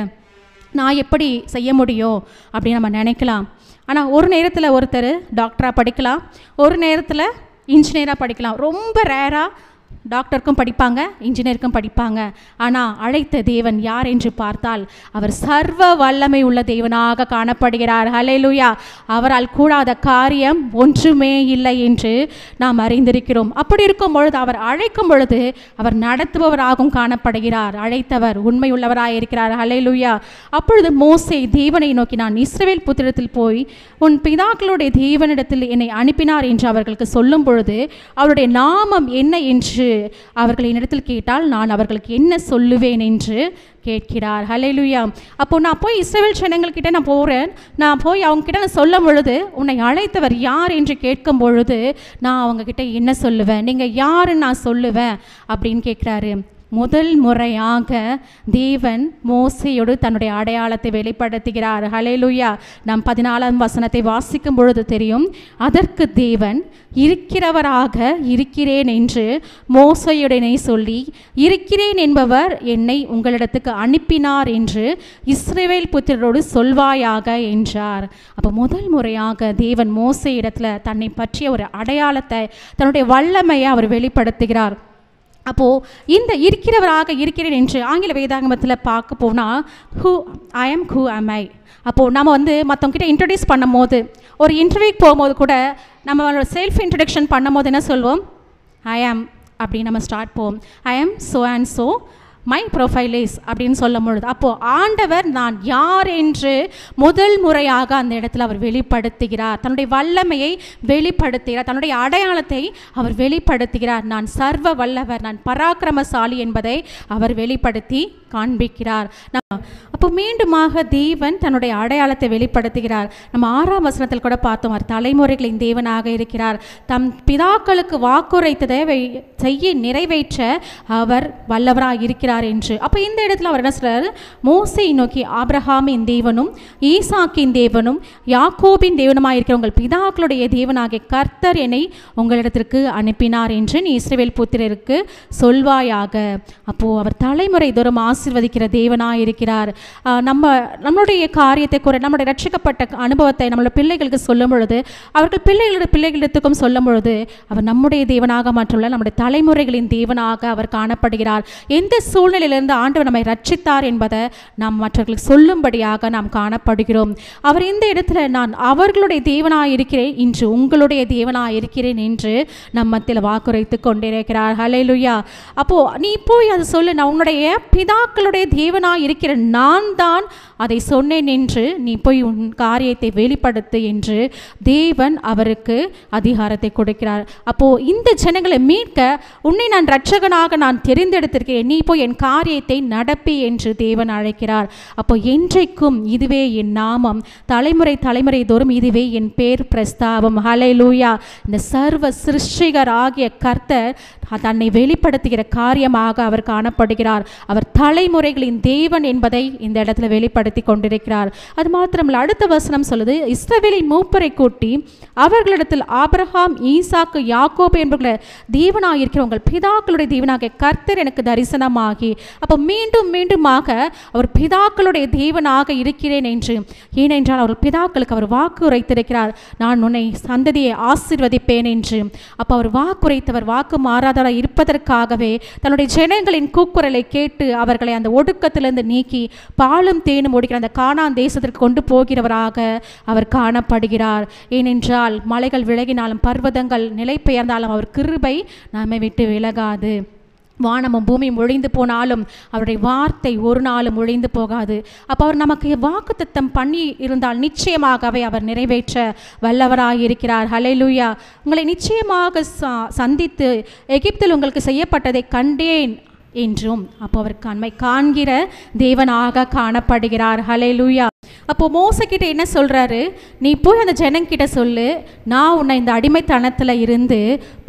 Speaker 1: நான் எப்படி செய்ய முடியும் அப்படின்னு நம்ம நினைக்கலாம். ஆனால் ஒரு நேரத்தில் ஒருத்தர் டாக்டராக படிக்கலாம், ஒரு நேரத்தில் இன்ஜினியராக படிக்கலாம். ரொம்ப ரேராக டாக்டருக்கும் படிப்பாங்க, இன்ஜினியருக்கும் படிப்பாங்க. ஆனால் அழைத்த தேவன் யார் என்று பார்த்தால் அவர் சர்வ வல்லமை உள்ள தேவனாக காணப்படுகிறார். ஹல்லேலூயா. அவரால் கூடாத காரியம் ஒன்றுமே இல்லை என்று நாம் அறிந்திருக்கிறோம். அப்படி இருக்கும் பொழுது அவர் அழைக்கும் பொழுது அவர் நடத்துபவராகவும் காணப்படுகிறார். அழைத்தவர் உண்மை உள்ளவராயிருக்கிறார். ஹல்லேலூயா. அப்பொழுது மோசே தேவனை நோக்கி, நான் இஸ்ரவேல் புத்திரத்தில் போய் உன் பிதாக்களுடைய தேவனிடத்தில் என்னை அனுப்பினார் என்று அவர்களுக்கு சொல்லும் பொழுது அவருடைய நாமம் என்ன என்று என்று அவர்கள் என்னிடத்தில் கேட்டால் நான் அவர்களுக்கு என்ன சொல்லுவேன் என்று கேட்கிறார். ஹல்லேலூயா. அப்போ நான் போய் இஸ்ரவேல் ஜனங்கள்கிட்ட நான் போகிறேன், நான் போய் அவங்ககிட்ட நான் சொல்லும் பொழுது உன்னை அழைத்தவர் யார் என்று கேட்கும் பொழுது நான் அவங்கக்கிட்ட என்ன சொல்லுவேன், நீங்கள் யாருன்னு நான் சொல்லுவேன் அப்படின்னு கேட்குறாரு. முதல் முறையாக தேவன் மோசேயோடு தன்னுடைய அடையாளத்தை வெளிப்படுத்துகிறார். ஹல்லேலூயா. நாம் 14ஆம் வசனத்தை வாசிக்கும் பொழுது தெரியும், அதற்கு தேவன் இருக்கிறவராக இருக்கிறேன் என்று மோசேயுடனே சொல்லி, இருக்கிறேன் என்பவர் என்னை உங்களிடத்துக்கு அனுப்பினார் என்று இஸ்ரவேல் புத்திரரோடு சொல்வாயாக என்றார். அப்போ முதல் முறையாக தேவன் மோசே இடத்துல தன்னை பற்றிய ஒரு அடையாளத்தை, தன்னுடைய வல்லமையை அவர் வெளிப்படுத்துகிறார். அப்போது இந்த இருக்கிறவராக இருக்கிறேன் என்று ஆங்கில வேதாகமத்தில் பார்க்க போனால் ஹூ am I. அப்போது நம்ம மற்றவங்கிட்ட இன்ட்ரடியூஸ் பண்ணும் போது, ஒரு இன்டர்வியூக்கு போகும்போது கூட நம்ம செல்ஃப் இன்ட்ரடக்ஷன் பண்ணும் போது என்ன சொல்வோம், ஐ ஆம் அப்படின்னு நம்ம ஸ்டார்ட் போவோம். ஐ am so and so, my profile is அப்படின்னு சொல்லும் பொழுது, அப்போது ஆண்டவர் நான் யார் என்று முதல் முறையாக அந்த இடத்துல அவர் வெளிப்படுத்துகிறார். தன்னுடைய வல்லமையை வெளிப்படுத்துகிறார், தன்னுடைய அடையாளத்தை அவர் வெளிப்படுத்துகிறார். நான் சர்வ வல்லவர், நான் பராக்கிரமசாலி என்பதை அவர் வெளிப்படுத்தி காண்பிக்கிறார். அப்போ மீண்டுமாக தேவன் தன்னுடைய அடையாளத்தை வெளிப்படுத்துகிறார். நம்ம 6ஆம் வசனத்தில் கூட பார்த்தோம், அவர் தலைமுறைகளின் தேவனாக இருக்கிறார். தம் பிதாக்களுக்கு வாக்குரைத்ததை செய்ய நிறைவேற்ற அவர் வல்லவராக இருக்கிறார் என்று. அப்போ இந்த இடத்துல அவர் என்ன சொல்றாரு, மோசேயை நோக்கி ஆபிரகாமின் தேவனும் ஈசாக்கின் தேவனும் யாக்கோபின் தேவனுமாக இருக்கிற உங்கள் பிதாக்களுடைய தேவனாகிய கர்த்தர் என்னை உங்களிடத்திற்கு அனுப்பினார் என்று நீ இஸ்ரவேல் புத்திரருக்கு சொல்வாயாக. அப்போது அவர் தலைமுறை தோறும் ஆசீர்வதிக்கிற தேவனாக இருக்கிறார். நம்மளுடைய காரியத்தை கூட, நம்முடைய ரட்சிக்கப்பட்ட அனுபவத்தை நம்மளுடைய பிள்ளைகளுக்கு சொல்லும் பொழுது, அவர்கள் பிள்ளைகளிடத்துக்கும் சொல்லும் பொழுது, அவர் நம்முடைய தேவனாக மட்டுமல்ல, நம்முடைய தலைமுறைகளின் தேவனாக அவர் காணப்படுகிறார். எந்த சூழ்நிலையிலிருந்து ஆண்டவர் நம்மை ரட்சித்தார் என்பதை நாம் மற்றவர்களுக்கு சொல்லும்படியாக நாம் காணப்படுகிறோம். அவர் இந்த இடத்துல நான் அவர்களுடைய தேவனாக இருக்கிறேன், இன்று உங்களுடைய தேவனாக இருக்கிறேன் என்று நம் மத்தியில் வாக்குரைத்து கொண்டிருக்கிறார். ஹல்லேலூயா. அப்போ நீ போய் அதை சொல்லு, நான் உன்னுடைய பிதாக்களுடைய தேவனாக இருக்கிற நான் தான் அதை சொன்னேன் என்று நீ போய் உன் காரியத்தை வெளிப்படுத்து என்று தேவன் அவருக்கு அதிகாரத்தை கொடுக்கிறார். அப்போது இந்த ஜனங்களை மீட்க உன்னை நான் இரட்சகனாக நான் தெரிந்தெடுத்திருக்கிறேன், நீ போய் என் காரியத்தை நடப்பி என்று தேவன் அழைக்கிறார். அப்போ என்றைக்கும் இதுவே என் நாமம், தலைமுறை தோறும் இதுவே என் பேர் பிரஸ்தாபம். ஹல்லேலூயா. இந்த சர்வ சிருஷ்டிகர் ஆகிய கர்த்தர் தன்னை வெளிப்படுத்துகிற காரியமாக அவர் காணப்படுகிறார். அவர் தலைமுறைகளின் தேவன் என்பதை இந்த இடத்துல வெளிப்படுத்தி கொண்டிருக்கிறார். அது மாத்திரமல்ல, அடுத்த வசனம் சொல்லுது, இஸ்ரவேலின் மூப்பரை கூட்டி அவர்களிடத்தில் ஆபிரகாம் ஈசாக்கு யாக்கோபு என்பவர்களை தேவனாக இருக்கிற உங்கள் பிதாக்களுடைய தேவனாகிய கர்த்தர் எனக்கு தரிசனமாகி. அப்போ மீண்டுமாக அவர் பிதாக்களுடைய தேவனாக இருக்கிறேன் என்று, ஏனென்றால் அவர் பிதாக்களுக்கு அவர் வாக்கு உரைத்திருக்கிறார், நான் உன்னை சந்ததியை ஆசீர்வதிப்பேன் என்று. அப்போ அவர் வாக்குரைத்தவர் வாக்கு மாறாதவராக இருப்பதற்காகவே தன்னுடைய ஜனங்களின் கூக்குரலை கேட்டு அவர்களை அந்த ஒடுக்கத்திலிருந்து நீக்கி பாலும் தேனும் ஓடுகிற அந்த கானான் தேசத்திற்கு கொண்டு போகிறவராக அவர் காணப்படுகிறார். ஏனென்றால் மலைகள் விலகினாலும் பர்வதங்கள் நிலை பெயர்ந்தாலும் அவர் கிருபை நம்மை விட்டு விலகாது. வானமும் பூமியும் ஒழிந்து போனாலும் அவருடைய வார்த்தை ஒரு நாளும் ஒழிந்து போகாது. அப்போ அவர் நமக்கு வாக்குத்தத்தம் பண்ணி இருந்தால் நிச்சயமாகவே அவர் நிறைவேற்ற வல்லவராக இருக்கிறார். ஹல்லேலூயா. உங்களை நிச்சயமாக சந்தித்து எகிப்தில் உங்களுக்கு செய்யப்பட்டதை கண்டேன் என்றும் அப்போ அவர் கண்மை காண்கிற தேவனாக காணப்படுகிறார். ஹல்லேலூயா. அப்போ மோசக்கிட்ட என்ன சொல்கிறாரு, நீ போய் அந்த ஜனங்கிட்ட சொல்லு, நான் உன்னை இந்த அடிமைத்தனத்தில் இருந்து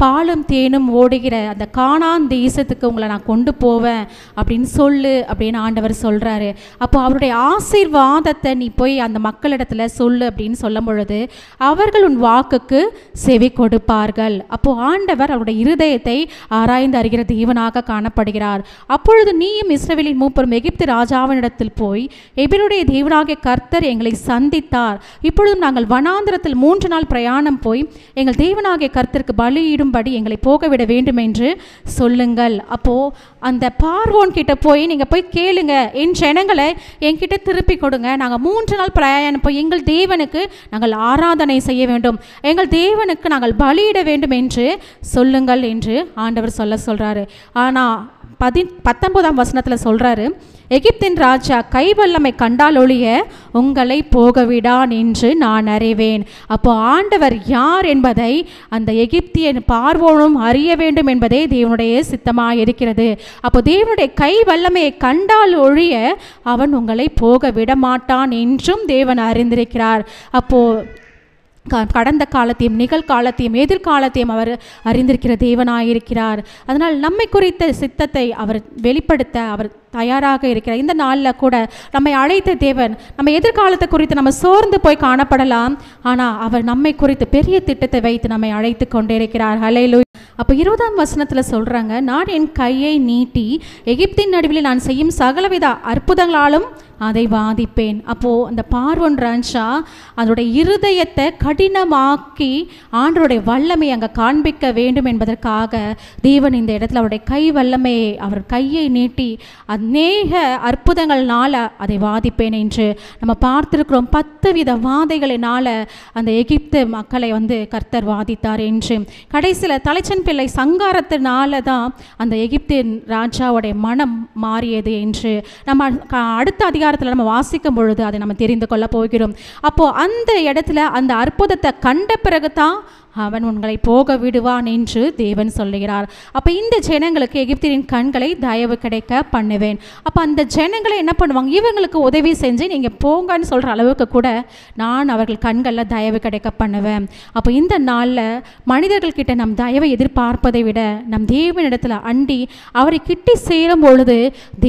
Speaker 1: பாலும் தேனும் ஓடுகிற அந்த கானான் தேசத்துக்கு உங்களை நான் கொண்டு போவேன் அப்படின்னு சொல்லு அப்படின்னு ஆண்டவர் சொல்கிறாரு. அப்போ அவருடைய ஆசீர்வாதத்தை நீ போய் அந்த மக்களிடத்துல சொல்லு அப்படின்னு சொல்லும் பொழுது அவர்கள் உன் வாக்குக்கு செவி கொடுப்பார்கள். அப்போ ஆண்டவர் அவருடைய இருதயத்தை ஆராய்ந்து அறிகிற தேவனாக காணப்படுகிறார். அப்பொழுது நீயும் இஸ்ரவேலின் மூப்பரும் எகிப்து ராஜாவினிடத்தில் போய், எபிரோடைய தேவனாகிய கர்த்தர் எங்களை சந்தித்தார், இப்பொழுதும் நாங்கள் வனாந்திரத்தில் 3 நாள் பிரயாணம் போய் எங்கள் தேவனாகிய கர்த்தருக்கு பலியிடும்படி எங்களை போகவிட வேண்டும் என்று சொல்லுங்கள். அப்போது அந்த பார்வோன் கிட்ட போய் நீங்கள் போய் கேளுங்க, என் ஜனங்களை என்கிட்ட திருப்பி கொடுங்க, நாங்கள் 3 நாள் பிரயாணம் போய் எங்கள் தேவனுக்கு நாங்கள் ஆராதனை செய்ய வேண்டும், எங்கள் தேவனுக்கு நாங்கள் பலியிட வேண்டும் என்று சொல்லுங்கள் என்று ஆண்டவர் சொல்கிறாரு. ஆனால் 19ஆம் வசனத்தில் சொல்கிறாரு, எகிப்தின் ராஜா கைவல்லமை கண்டால் ஒழிய உங்களை போகவிடான் என்று நான் அறிவேன். அப்போ ஆண்டவர் யார் என்பதை அந்த எகிப்தியன் பார்வோனும் அறிய வேண்டும் என்பதே தேவனுடைய சித்தமாக இருக்கிறது. அப்போ தேவனுடைய கை வல்லமையை கண்டால் ஒழிய அவன் உங்களை போக விடமாட்டான் என்றும் தேவன் அறிந்திருக்கிறார். அப்போது கடந்த காலத்தையும் நிகழ்காலத்தையும் எதிர்காலத்தையும் அவர் அறிந்திருக்கிற தேவனாயிருக்கிறார். அதனால் நம்மை குறித்த சித்தத்தை அவர் வெளிப்படுத்த அவர் தயாராக இருக்கிறார். இந்த நாளில் கூட நம்மை அழைத்த தேவன் நம்ம எதிர்காலத்தை குறித்து நம்ம சோர்ந்து போய் காணப்படலாம், ஆனால் அவர் நம்மை குறித்து பெரிய திட்டத்தை வைத்து நம்மை அழைத்து கொண்டே இருக்கிறார். ஹல்லேலூயா. அப்போ 20ஆம் வசனத்தில் சொல்கிறாங்க, நான் என் கையை நீட்டி எகிப்தின் நடுவில் நான் செய்யும் சகலவித அற்புதங்களாலும் அதை வாதிப்பேன். அப்போது அந்த பார்வோன் ராஜா அதனுடைய இருதயத்தை கடினமாக்கி ஆண்டவருடைய வல்லமையை அங்கே காண்பிக்க வேண்டும் என்பதற்காக தேவன் இந்த இடத்துல அவருடைய கை வல்லமையை அவர் கையை நீட்டி அநேக அற்புதங்கள்னால அதை வாதிப்பேன் என்று நம்ம பார்த்துருக்கிறோம். 10 வித வாதைகளினால் அந்த எகிப்து மக்களை கர்த்தர் வாதித்தார் என்று. கடைசியில் தலைச்சன் பிள்ளை சங்காரத்தினால தான் அந்த எகிப்தின் ராஜாவுடைய மனம் மாறியது என்று நம்ம அடுத்த அதிகாரத்தில் நம்ம வாசிக்கும் பொழுது அதை நம்ம தெரிந்து கொள்ள போகிறோம். அப்போது அந்த இடத்துல அந்த அற்புதத்தை கண்ட பிறகு தான் அவன் உங்களை போக விடுவான் என்று தேவன் சொல்லுகிறார். அப்போ இந்த ஜனங்களுக்கு எகிப்தியரின் கண்களை தயவு கிடைக்க பண்ணுவேன். அப்போ அந்த ஜனங்களை என்ன பண்ணுவாங்க, இவங்களுக்கு உதவி செஞ்சு நீங்கள் போங்கன்னு சொல்கிற அளவுக்கு கூட நான் அவர்கள் கண்களில் தயவு கிடைக்க பண்ணுவேன். அப்போ இந்த நாளில் மனிதர்கள்கிட்ட நம் தயவை எதிர்பார்ப்பதை விட நம் தேவனிடத்தில் அண்டி அவரை கிட்டி சேரும் பொழுது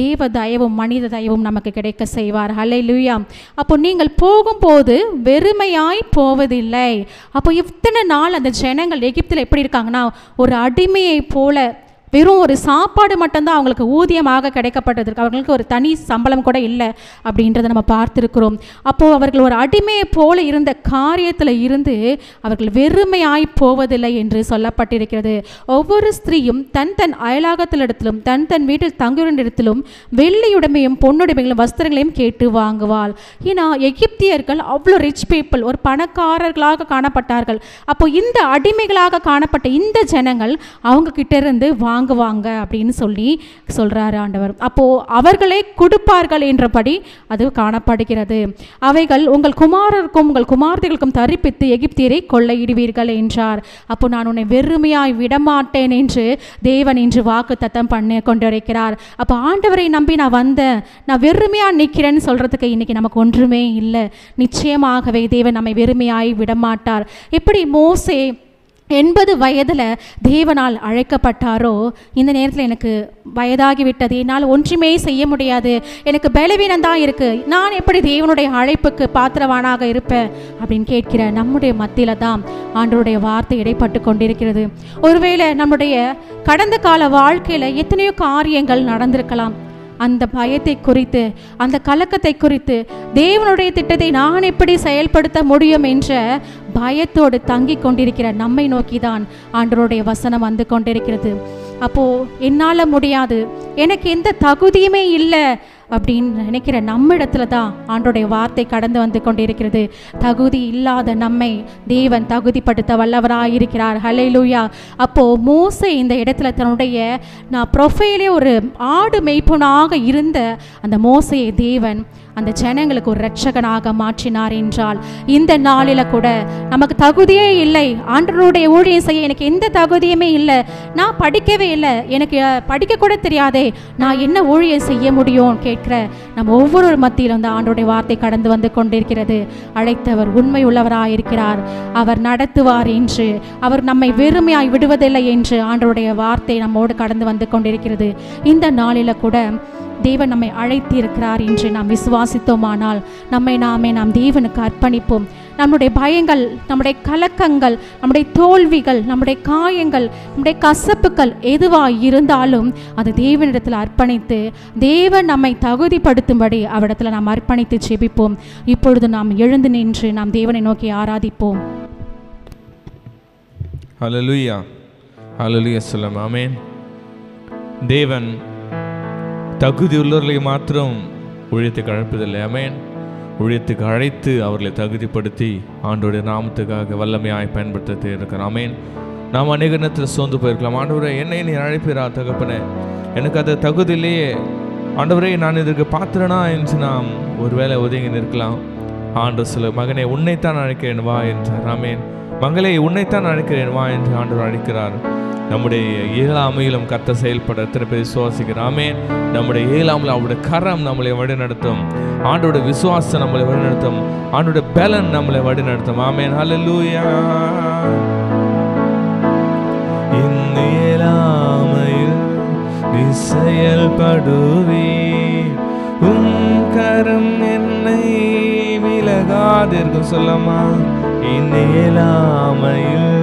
Speaker 1: தேவ தயவும் மனித தயவும் நமக்கு கிடைக்க செய்வார். ஹல்லேலூயா. அப்போ நீங்கள் போகும்போது வெறுமையாய் போவதில்லை. அப்போ இத்தனை நாள் அந்த ஜனங்கள் எகிப்தில் எப்படி இருக்காங்கன்னா, ஒரு அடிமையை போல வெறும் ஒரு சாப்பாடு மட்டும்தான் அவங்களுக்கு ஊதியமாக கிடைக்கப்பட்டதற்கு, அவர்களுக்கு ஒரு தனி சம்பளம் கூட இல்லை அப்படின்றத நம்ம பார்த்துருக்கிறோம். அப்போது அவர்கள் ஒரு அடிமையை போல இருந்த காரியத்தில் இருந்து அவர்கள் வெறுமையாய் போவதில்லை என்று சொல்லப்பட்டிருக்கிறது. ஒவ்வொரு ஸ்திரீயும் தன் தன் அயலாகத்திலிடத்திலும் தன் தன் வீட்டில் தங்குகிற வெள்ளியுடைமையும் பொன்னுடைமைகளும் வஸ்திரங்களையும் கேட்டு வாங்குவாள். ஏன்னா எகிப்தியர்கள் அவ்வளோ ரிச் பீப்புள், ஒரு பணக்காரர்களாக காணப்பட்டார்கள். அப்போ இந்த அடிமைகளாக காணப்பட்ட இந்த ஜனங்கள் அவங்க கிட்ட இருந்து வாங்குவாங்க அப்படின்னு சொல்றாரு ஆண்டவர். அப்போ அவர்களே கொடுப்பார்கள் என்றபடி அது காணப்படுகிறது. அவைகள் உங்கள் குமாரருக்கும் உங்கள் குமார்த்திகளுக்கும் தரிப்பித்து எகிப்தியரை கொள்ளையிடுவீர்கள் என்றார். அப்போ நான் உன்னை வெறுமையாய் விடமாட்டேன் என்று தேவன் இன்று வாக்கு தத்தம் பண்ணி கொண்டிருக்கிறார். அப்போ ஆண்டவரை நம்பி நான் வந்தேன், நான் வெறுமையா நிற்கிறேன்னு சொல்றதுக்கு இன்னைக்கு நமக்கு ஒன்றுமே இல்லை. நிச்சயமாகவே தேவன் நம்மை வெறுமையாய் விடமாட்டார். எப்படி மோசே 80 வயதில் தேவனால் அழைக்கப்பட்டாரோ, இந்த நேரத்தில் எனக்கு வயதாகிவிட்டது, என்னால் ஒன்றுமே செய்ய முடியாது, எனக்கு பலவீனம் தான் இருக்குது, நான் எப்படி தேவனுடைய அழைப்புக்கு பாத்திரவானாக இருப்பேன் அப்படின்னு கேட்கிற நம்முடைய மத்தியில் தான் ஆண்டவருடைய வார்த்தை இடைப்பட்டு கொண்டிருக்கிறது. ஒருவேளை நம்முடைய கடந்த கால வாழ்க்கையில் எத்தனையோ காரியங்கள் நடந்திருக்கலாம். அந்த பயத்தை குறித்து, அந்த கலக்கத்தை குறித்து, தேவனுடைய திட்டத்தை நான் எப்படி செயல்படுத்த முடியும் என்ற பயத்தோடு தங்கி கொண்டிருக்கிற நம்மை நோக்கி தான் ஆண்டவருடைய வசனம் வந்து கொண்டிருக்கிறது. அப்போது என்னால் முடியாது, எனக்கு எந்த தகுதியுமே இல்லை அப்படின்னு நினைக்கிற நம்ம இடத்துல தான் ஆண்டோடைய வார்த்தை கடந்து வந்து கொண்டிருக்கிறது. தகுதி இல்லாத நம்மை தேவன் தகுதிப்படுத்த வல்லவராயிருக்கிறார். ஹல்லேலூயா. அப்போது மோசே இந்த இடத்துல தன்னுடைய ப்ரொஃபைலே ஒரு ஆடு மேய்ப்பனாக இருந்த அந்த மோசையை தேவன் அந்த ஜனங்களுக்கு ஒரு இரட்சகனாக மாற்றினார் என்றால், இந்த நாளில் கூட நமக்கு தகுதியே இல்லை, ஆண்டவருடைய ஊழியம் செய்ய எனக்கு எந்த தகுதியுமே இல்லை, நான் படிக்கவே இல்லை, எனக்கு படிக்க கூட தெரியாதே, நான் என்ன ஊழியம் செய்ய முடியும் கேட்கிற நம்ம ஒவ்வொரு மத்தியிலும் அந்த ஆண்டவருடைய வார்த்தை கடந்து வந்து கொண்டிருக்கிறது. அழைத்தவர் உண்மை உள்ளவராயிருக்கிறார், அவர் நடத்துவார் என்று, அவர் நம்மை வெறுமையாய் விடுவதில்லை என்று ஆண்டவருடைய வார்த்தை நம்மோடு கடந்து வந்து கொண்டிருக்கிறது. இந்த நாளில் கூட தேவன் நம்மை அழைத்து இருக்கிறார் என்று நாம் விசுவாசித்தோமானால் நாம் தேவனுக்கு அர்ப்பணிப்போம். நம்முடைய பயங்கள், நம்முடைய கலக்கங்கள், நம்முடைய தோல்விகள், நம்முடைய காயங்கள், நம்முடைய கசப்புகள் எதுவாக இருந்தாலும் அது தேவனிடத்தில் அர்ப்பணித்து தேவன் நம்மை தகுதிப்படுத்தும்படி அவரிடத்தில் நாம் அர்ப்பணித்து ஜெபிப்போம். இப்பொழுது நாம் எழுந்து நின்று நாம் தேவனை நோக்கி ஆராதிப்போம்.
Speaker 2: ஹல்லேலூயா, ஹல்லேலூயா சொல்லுங்க. ஆமென். தேவன் தகுதி உள்ளவர்களை மாத்திரம் ஊழியத்துக்கு அழைப்பதில்லை. ஆமென். ஊழியத்துக்கு அழைத்து அவர்களை தகுதிப்படுத்தி ஆண்டோடைய நாமத்துக்காக வல்லமையாய் பயன்படுத்த இருக்கிறார். ஆமென். நாம் அநேக நேரத்தில் சோர்ந்து போயிருக்கலாம். ஆண்டவரே, என்னை நீ அழைப்பீரா தகப்பனே, எனக்கு அது தகுதி இல்லையே ஆண்டவரே, நான் இதற்கு பாத்திரனா என்று நாம் ஒருவேளை ஒதுங்கி நிற்கலாம். ஆண்டவர் சொல்ல, மகனே உன்னைத்தான் அழைக்கிறேன் வா என்றார். ஆமேன். மகளே உன்னைத்தான் அழைக்கிறேன் வா என்று ஆண்டவர் அழைக்கிறார். நம்முடைய இயலாமையிலும் கர்த்தர் செயல்பட எத்தனை பேர் விசுவாசிக்கிறார். ஆமேன். நம்முடைய இயலாமையில் அவருடைய கரம் நம்மளை வழிநடத்தும். ஆண்டோட விசுவாசம் நம்மளை வழிநடத்தும். ஆண்டோட பலன் நம்மளை வழிநடத்தும். ஆமேன். ஹல்லேலூயா. இயலாமையில் நீ செயல்படுவீர், உம் கரம் என்னை விலகாதிருக்கும். சொல்லமா, இயலாமையில்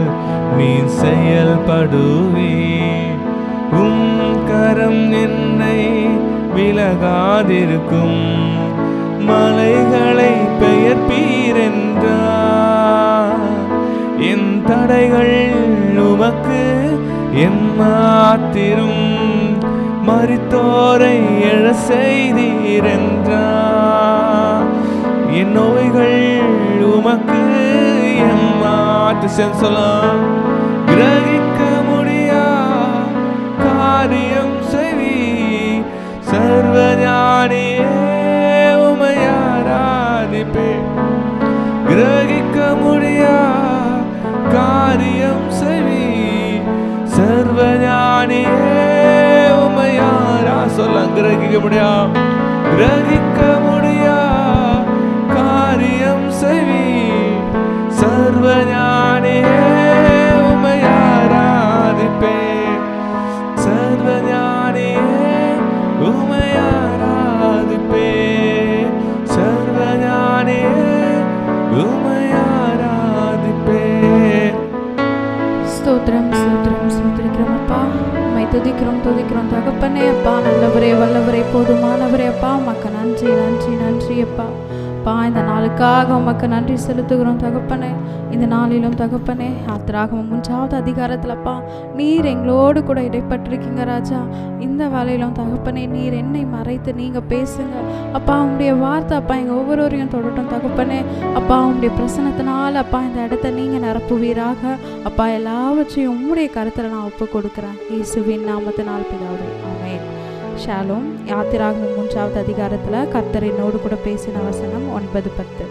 Speaker 2: நீ செயல்படுவீர், உம் கரம் என்னை விலகாதிருக்கும். மலைகளை பெயர்ப்பீர் என்றார், என் தடைகள் உமக்கு எம்மாத்திரும். மரித்தோரை எழ செய்தீர் என்றார், என் நோய்கள் உமக்கு எம்மாற்று. சொல்லலாம், கிரகிக்க முடியா காரியம் செவி சர்வஞானியே உமை ஆராதிப்பேன். கிரகிக்க முடியா காரியம் செவி சர்வஞானியே உமை ஆரா. சொல்ல, கிரகிக்க முடியா, கிரகிக்க முடியா காரியம் செவி சர்வஞானியே உமை ஆராதிப்பேன். சர்வஞானியே உமை ஆராதிப்பேன். சர்வஞானியே உமை ஆராதிப்பேன்.
Speaker 3: ஸ்தோத்திரம் ஸ்தோத்திரம் ஸ்தோத்திரிக்கிறோம் அப்பா, உம்மை துதிக்கிறோம் துதிக்கிறோம் தகப்பனே. அப்பா நல்லவரே வல்லவரே போதுமானவரே அப்பா, உமக்கு நன்றி நன்றி நன்றி அப்பா. அப்பா இந்த நாளுக்காக உமக்கு நன்றி செலுத்துகிறோம் தகப்பனே. இந்த நாளிலும் தகப்பனே, யாத்திராகமம் 3வது அதிகாரத்தில்ப்பா நீர் எங்களோடு கூட இடைப்பட்டிருக்கீங்க ராஜா. இந்த வேலையிலும் தகப்பனே, நீர் என்னை மறைத்து நீங்கள் பேசுங்க அப்பா. உங்களுடைய வார்த்தை அப்பா எங்கள் ஒவ்வொருவரையும் தொடட்டும் தகப்பனே. அப்பா உங்களுடைய பிரசனத்தினால அப்பா இந்த இடத்த நீங்கள் நிரப்புவீராக அப்பா. எல்லாவற்றையும் உங்களுடைய கருத்தில் நான் ஒப்பு கொடுக்குறேன் இயேசுவின் நாமத்தினால் பிதாவே, ஆமென். ஷாலோம். யாத்திராகமம் 3வது அதிகாரத்தில் கர்த்தர் என்னோடு கூட பேசின வசனம் 9-10.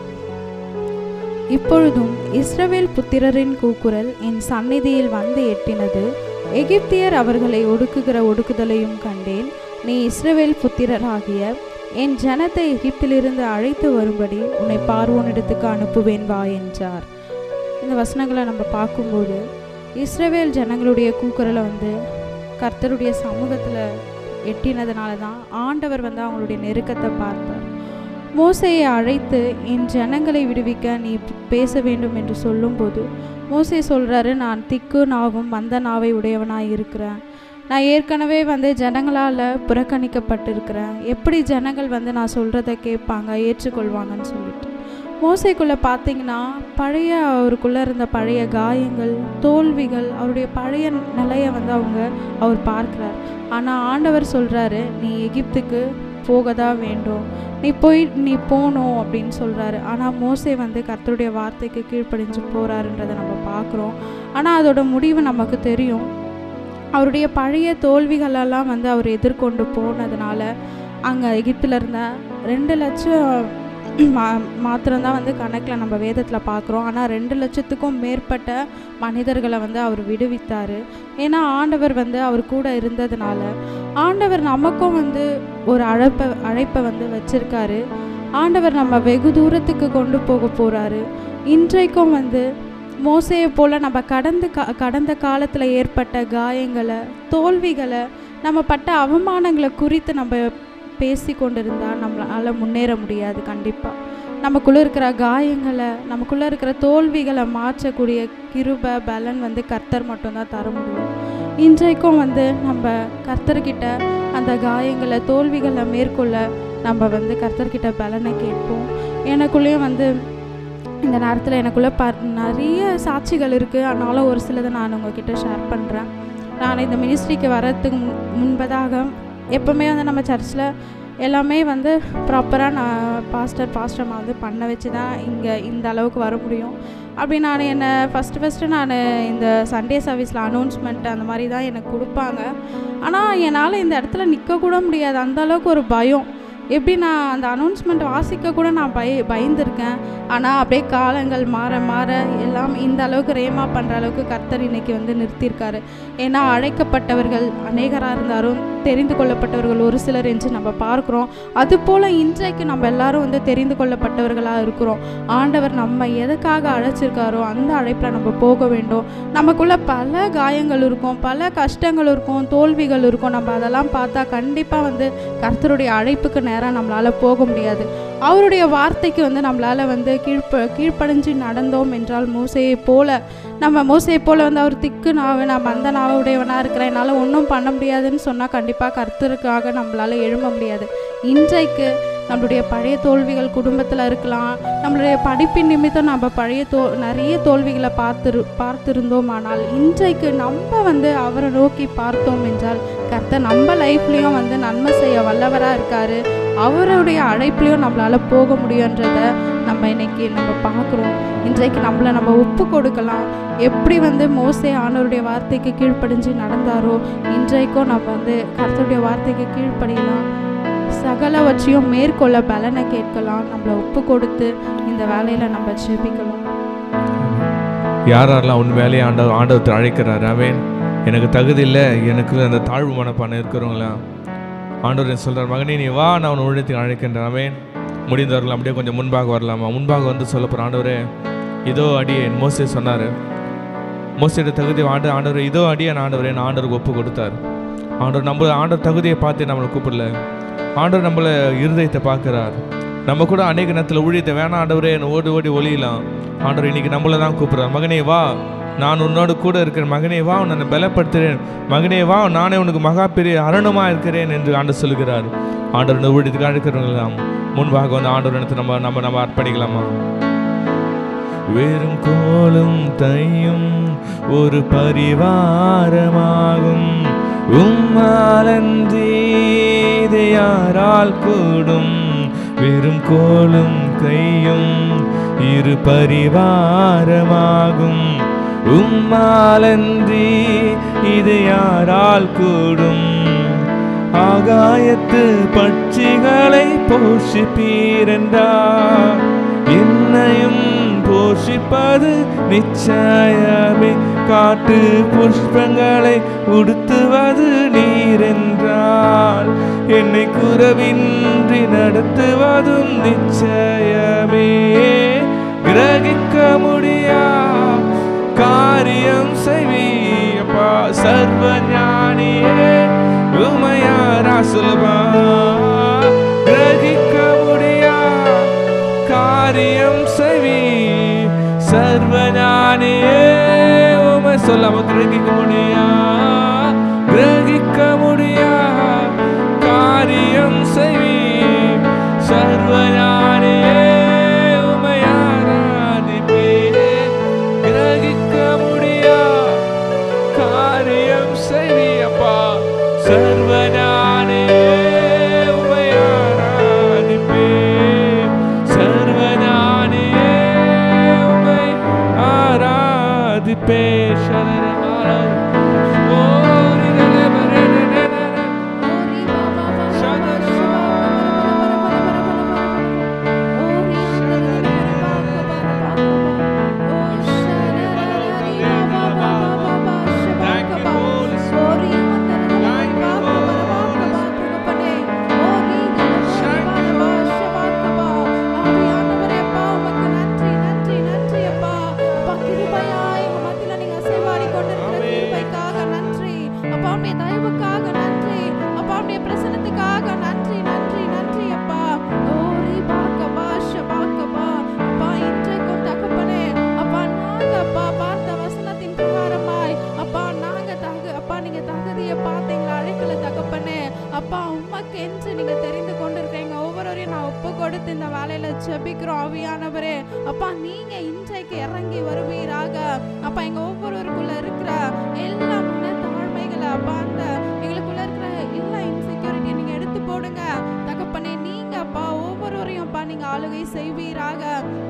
Speaker 3: இப்பொழுதும் இஸ்ரவேல் புத்திரரின் கூக்குரல் என் சந்நிதியில் வந்து எட்டினது. எகிப்தியர் அவர்களை ஒடுக்குகிற ஒடுக்குதலையும் கண்டேன். நீ இஸ்ரவேல் புத்திரராகிய என் ஜனத்தை எகிப்திலிருந்து அழைத்து வரும்படி உன்னை பார்வோனிடத்துக்கு அனுப்புவேன் வா என்றார். இந்த வசனங்களை நம்ம பார்க்கும்போது இஸ்ரவேல் ஜனங்களுடைய கூக்குரலை கர்த்தருடைய சமூகத்தில் எட்டினதுனால தான் ஆண்டவர் அவங்களுடைய நெருக்கத்தை பார்த்தார். மோசையை அழைத்து என் ஜனங்களை விடுவிக்க நீ பேச வேண்டும் என்று சொல்லும்போது மோசே சொல்கிறாரு, நான் திக்கு நாவும் மந்த நாவை உடையவனாக இருக்கிறேன். நான் ஏற்கனவே ஜனங்களால் புறக்கணிக்கப்பட்டிருக்கிறேன். எப்படி ஜனங்கள் நான் சொல்கிறத கேட்பாங்க, ஏற்றுக்கொள்வாங்கன்னு சொல்லிட்டு மோசைக்குள்ளே பார்த்தீங்கன்னா பழைய அவருக்குள்ளே இருந்த பழைய காயங்கள், தோல்விகள், அவருடைய பழைய நிலையை அவர் பார்க்குறார். ஆனால் ஆண்டவர் சொல்கிறாரு, நீ எகிப்துக்கு போக தான் வேண்டும், நீ போகணும் அப்படின்னு சொல்கிறாரு. ஆனால் மோசே கர்த்தருடைய வார்த்தைக்கு கீழ்ப்படிஞ்சு போகிறாருன்றதை நம்ம பார்க்குறோம். ஆனால் அதோட முடிவு நமக்கு தெரியும். அவருடைய பழைய தோல்விகளெல்லாம் அவர் எதிர்கொண்டு போனதுனால அங்கே எகிப்தில் இருந்த 2 லட்சம் மாத்திரம்தான் கணக்கில் நம்ம வேதத்தில் பார்க்குறோம். ஆனால் 2 லட்சத்துக்கும் மேற்பட்ட மனிதர்களை அவர் விடுவித்தார். ஏன்னா ஆண்டவர் அவர் கூட இருந்ததுனால. ஆண்டவர் நமக்கும் ஒரு அழைப்பை வச்சிருக்காரு. ஆண்டவர் நம்ம வெகு தூரத்துக்கு கொண்டு போக போகிறாரு. இன்றைக்கும் மோசையை போல் நம்ம கடந்த காலத்தில் ஏற்பட்ட காயங்களை, தோல்விகளை, நம்ம பட்ட அவமானங்களை குறித்து நம்ம பேசி கொண்டிருந்தால் நம்மளால் முன்னேற முடியாது. கண்டிப்பாக நமக்குள்ளே இருக்கிற காயங்களை, நமக்குள்ளே இருக்கிற தோல்விகளை மாற்றக்கூடிய கிருபை பலன் கர்த்தர் மட்டும்தான் தர முடியும். இன்றைக்கும் நம்ம கர்த்தர்கிட்ட அந்த காயங்களை, தோல்விகளை மேற்கொள்ள நம்ம கர்த்தர்கிட்ட பலனை கேட்போம். எனக்குள்ளேயும் இந்த நேரத்தில் எனக்குள்ளே நிறைய சாட்சிகள் இருக்குது. அதனால் ஒரு சிலதை நான் உங்ககிட்ட ஷேர் பண்ணுறேன். நான் இந்த மினிஸ்ட்ரிக்கு வர்றதுக்கு முன்பதாக எப்போவுமே நம்ம சர்ச்சில் எல்லாமே வந்து ப்ராப்பராக நான் பாஸ்டர் வந்து பண்ண வச்சு தான் இங்கே இந்த அளவுக்கு வர முடியும். அப்படி நான் என்னை ஃபஸ்ட்டு நான் இந்த சண்டே சர்வீஸில் அனௌன்ஸ்மெண்ட் அந்த மாதிரி தான் எனக்கு கொடுப்பாங்க. ஆனால் என்னால் இந்த இடத்துல நிற்கக்கூட முடியாது, அந்தளவுக்கு ஒரு பயம். எப்படி நான் அந்த அனௌன்ஸ்மெண்ட் வாசிக்க கூட நான் பயந்துருக்கேன். ஆனால் அப்படியே காலங்கள் மாற மாற எல்லாம் இந்த அளவுக்கு ரேமா பண்ணுற அளவுக்கு கர்த்தர் இன்னைக்கு வந்து நிறுத்தியிருக்காரு. ஏன்னா அழைக்கப்பட்டவர்கள் அநேகராக இருந்தாலும் தெரிந்து கொள்ளப்பட்டவர்கள் ஒரு சிலர் என்று நம்ம பார்க்குறோம். அதுபோல் இன்றைக்கு நம்ம எல்லாரும் வந்து தெரிந்து கொள்ளப்பட்டவர்களாக இருக்கிறோம். ஆண்டவர் நம்ம எதுக்காக அழைச்சிருக்காரோ அந்த அழைப்பில் நம்ம போக வேண்டும். நமக்குள்ளே பல காயங்கள் இருக்கும், பல கஷ்டங்கள் இருக்கும், தோல்விகள் இருக்கும். நம்ம அதெல்லாம் பார்த்தா கண்டிப்பாக வந்து கர்த்தருடைய அழைப்புக்கு நேராக நம்மளால் போக முடியாது. அவருடைய வார்த்தைக்கு வந்து நம்மளால் வந்து கீழ்ப்படிஞ்சு நடந்தோம் என்றால் மோசையை போல வந்து அவர் திக்கு நாவு, நான் மந்த நாவுடையவனாக இருக்கிறேன், என்னால் ஒன்றும் பண்ண முடியாதுன்னு சொன்னால் கண்டிப்பாக கர்த்தருக்காக நம்மளால் எழும்ப முடியாது. இன்றைக்கு நம்மளுடைய பழைய தோல்விகள் குடும்பத்தில் இருக்கலாம், நம்மளுடைய படிப்பின் நிமித்தம் நம்ம நிறைய தோல்விகளை பார்த்துருந்தோம். ஆனால் இன்றைக்கு நம்ம வந்து அவரை நோக்கி பார்த்தோம் என்றால் கர்த்தர் நம்ம லைஃப்லேயும் வந்து நன்மை செய்ய வல்லவராக இருக்கார். அவருடைய அழைப்புலையும் நம்மளால் போக முடியுன்றதை நம்ம இன்னைக்கு நம்ம பார்க்குறோம். இன்றைக்கு நம்மளை நம்ம ஒப்பு கொடுக்கலாம். எப்படி வந்து மோசே ஆண்டவருடைய வார்த்தைக்கு கீழ்ப்படிஞ்சு நடந்தாரோ இன்றைக்கும் நம்ம வந்து கர்த்தருடைய வார்த்தைக்கு கீழ்ப்படியலாம். சகலவற்றையும் மேற்கொள்ள பலனை கேட்கலாம். நம்மளை ஒப்பு கொடுத்து இந்த வேலையில் நம்ம ஜெபிக்கலாம்.
Speaker 2: யாரெல்லாம் உன் வேலையை ஆண்டவர் அழைக்கிறார். ஆமென். எனக்கு தகுதி இல்லை, எனக்கு அந்த தாழ்வு மனப்பான இருக்கிறவங்களா ஆண்டவர் சொல்கிறார், மகனே நீ வா, நான் அவன் ஊழியத்துக்கு அழைக்கின்றேன். ஆமென். முடிந்தவர்கள் அப்படியே கொஞ்சம் முன்பாக வரலாமா? முன்பாக வந்து சொல்ல போகிற ஆண்டவரே இதோ அடியே மோசே சொன்னார். மோசையோட தகுதி ஆண்டவர் இதோ அடியே ஆண்டவரே நான் ஆண்டவருக்கு ஒப்பு கொடுத்தார். ஆண்டவர் தகுதியை பார்த்து நம்மளை கூப்பிடல. ஆண்டவர் நம்மளை இருதயத்தை பார்க்குறார். நம்ம கூட அநேக நேரத்தில் ஊழியத்தை வேணாம் ஆண்டவரே ஓடி ஓடி ஒளியலாம். ஆண்டவர் இன்னைக்கு நம்மளை தான் கூப்பிட்றார். மகனே வா, நான் உன்னோடு கூட இருக்கிறேன். மகனே வா, உன்னை பலப்படுத்துகிறேன். மகனே வா, நானே உனக்கு மகா பெரிய அரணமாக இருக்கிறேன் என்று ஆண்டவர் சொல்கிறார். ஆண்டவர் ஊழியத்துக்கு அழைக்கிறவங்களாம் முன்பாக வந்து ஆண்டவர் நம்ம அர்ப்பணிக்கலாமா? வெறும் கோலும் தையும் ஒரு பரிவாரமாகும், உம்மாலன்றி இதை யாரால் கூடும்? வெறும் கோலும் கையும் இரு பரிவாரமாகும், உம்மாலன்றி இதை யாரால் கூடும்? ஆகாயத்து பட்சிகளை போஷிப்பீரென்றார், என்னையும் போஷிப்பது நிச்சயமே. காட்டு புஷ்பங்களை உடுத்துவது நீரென்றால், என்னை குறவின்றி நடத்துவதும் நிச்சயமே. கிரகிக்க முடியா காரியம் செய்வியப்பா, சர்வ ஞானியே உமையாரா சொல்வா. கிரகிக்க முடியா காரியம் செய்வி சர்வ ஞானியே உமை சொல்லாம கிரகிக்க முடியா காரியம் செய்வி சர்வ ஞானியே உமையாராதிப்பே. கிரகிக்க முடியா காரியம் செய்வி அப்பா, சர்வ ஞானியே உமையாராதிப்பே. சர்வ ஞானியே உமை ஆராதிப்பே.
Speaker 3: ஆவியானவரே அப்பா, நீங்க இன்றைக்கு இறங்கி வருவீராக. அப்பா, எங்க ஒவ்வொருவருக்குள்ள இருக்கிற எல்லா மன தாழ்மைகளை அப்பா, அந்த எங்களுக்குள்ள இருக்கிற எல்லா இன்செக்யூரிட்டியை நீங்க எடுத்து போடுங்க தகப்பனே.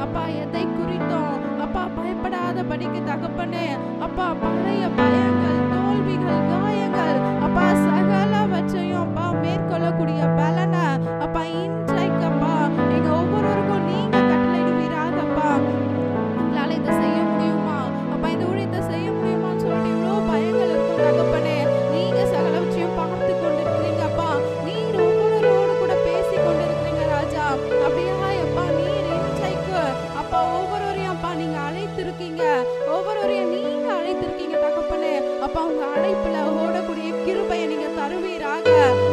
Speaker 3: அப்பா எதை குறித்தோம் அப்பா பயப்படாத படிக்க தகப்பனே அப்பா பழைய பயங்கள், தோல்விகள், காயங்கள் அப்பா சகலவற்றையும் அப்பா மேற்கொள்ளக்கூடிய பலன அப்பா இன்றைக்கு அப்பா எங்க ஒவ்வொருவருக்கும் நீங்க கட்டளையிடுவீராகப்பா. எங்களால இதை செய்ய முடியுமா அப்பா, இந்த ஊழியத்தை செய்ய முடியுமான்னு சொல்லிட்டு இவ்வளோ பயங்கள் இருக்கும் தகப்பனே. நீங்க சகலவற்றையும் பார்த்து கொண்டிருக்கிறீங்க அப்பா. நீர் ஒவ்வொருவரோடு கூட பேசி கொண்டிருக்கிறீங்க ராஜா. அப்படியா அப்பா நீர் இன்றைக்கு அப்பா ஒவ்வொருவரையும் அப்பா நீங்க அழைத்திருக்கீங்க, ஒவ்வொருவரையும் நீங்க அழைத்திருக்கீங்க தகப்பனே. அப்பா உங்க அழைப்புல ஓடக்கூடிய கிருபையை நீங்க தருவீராக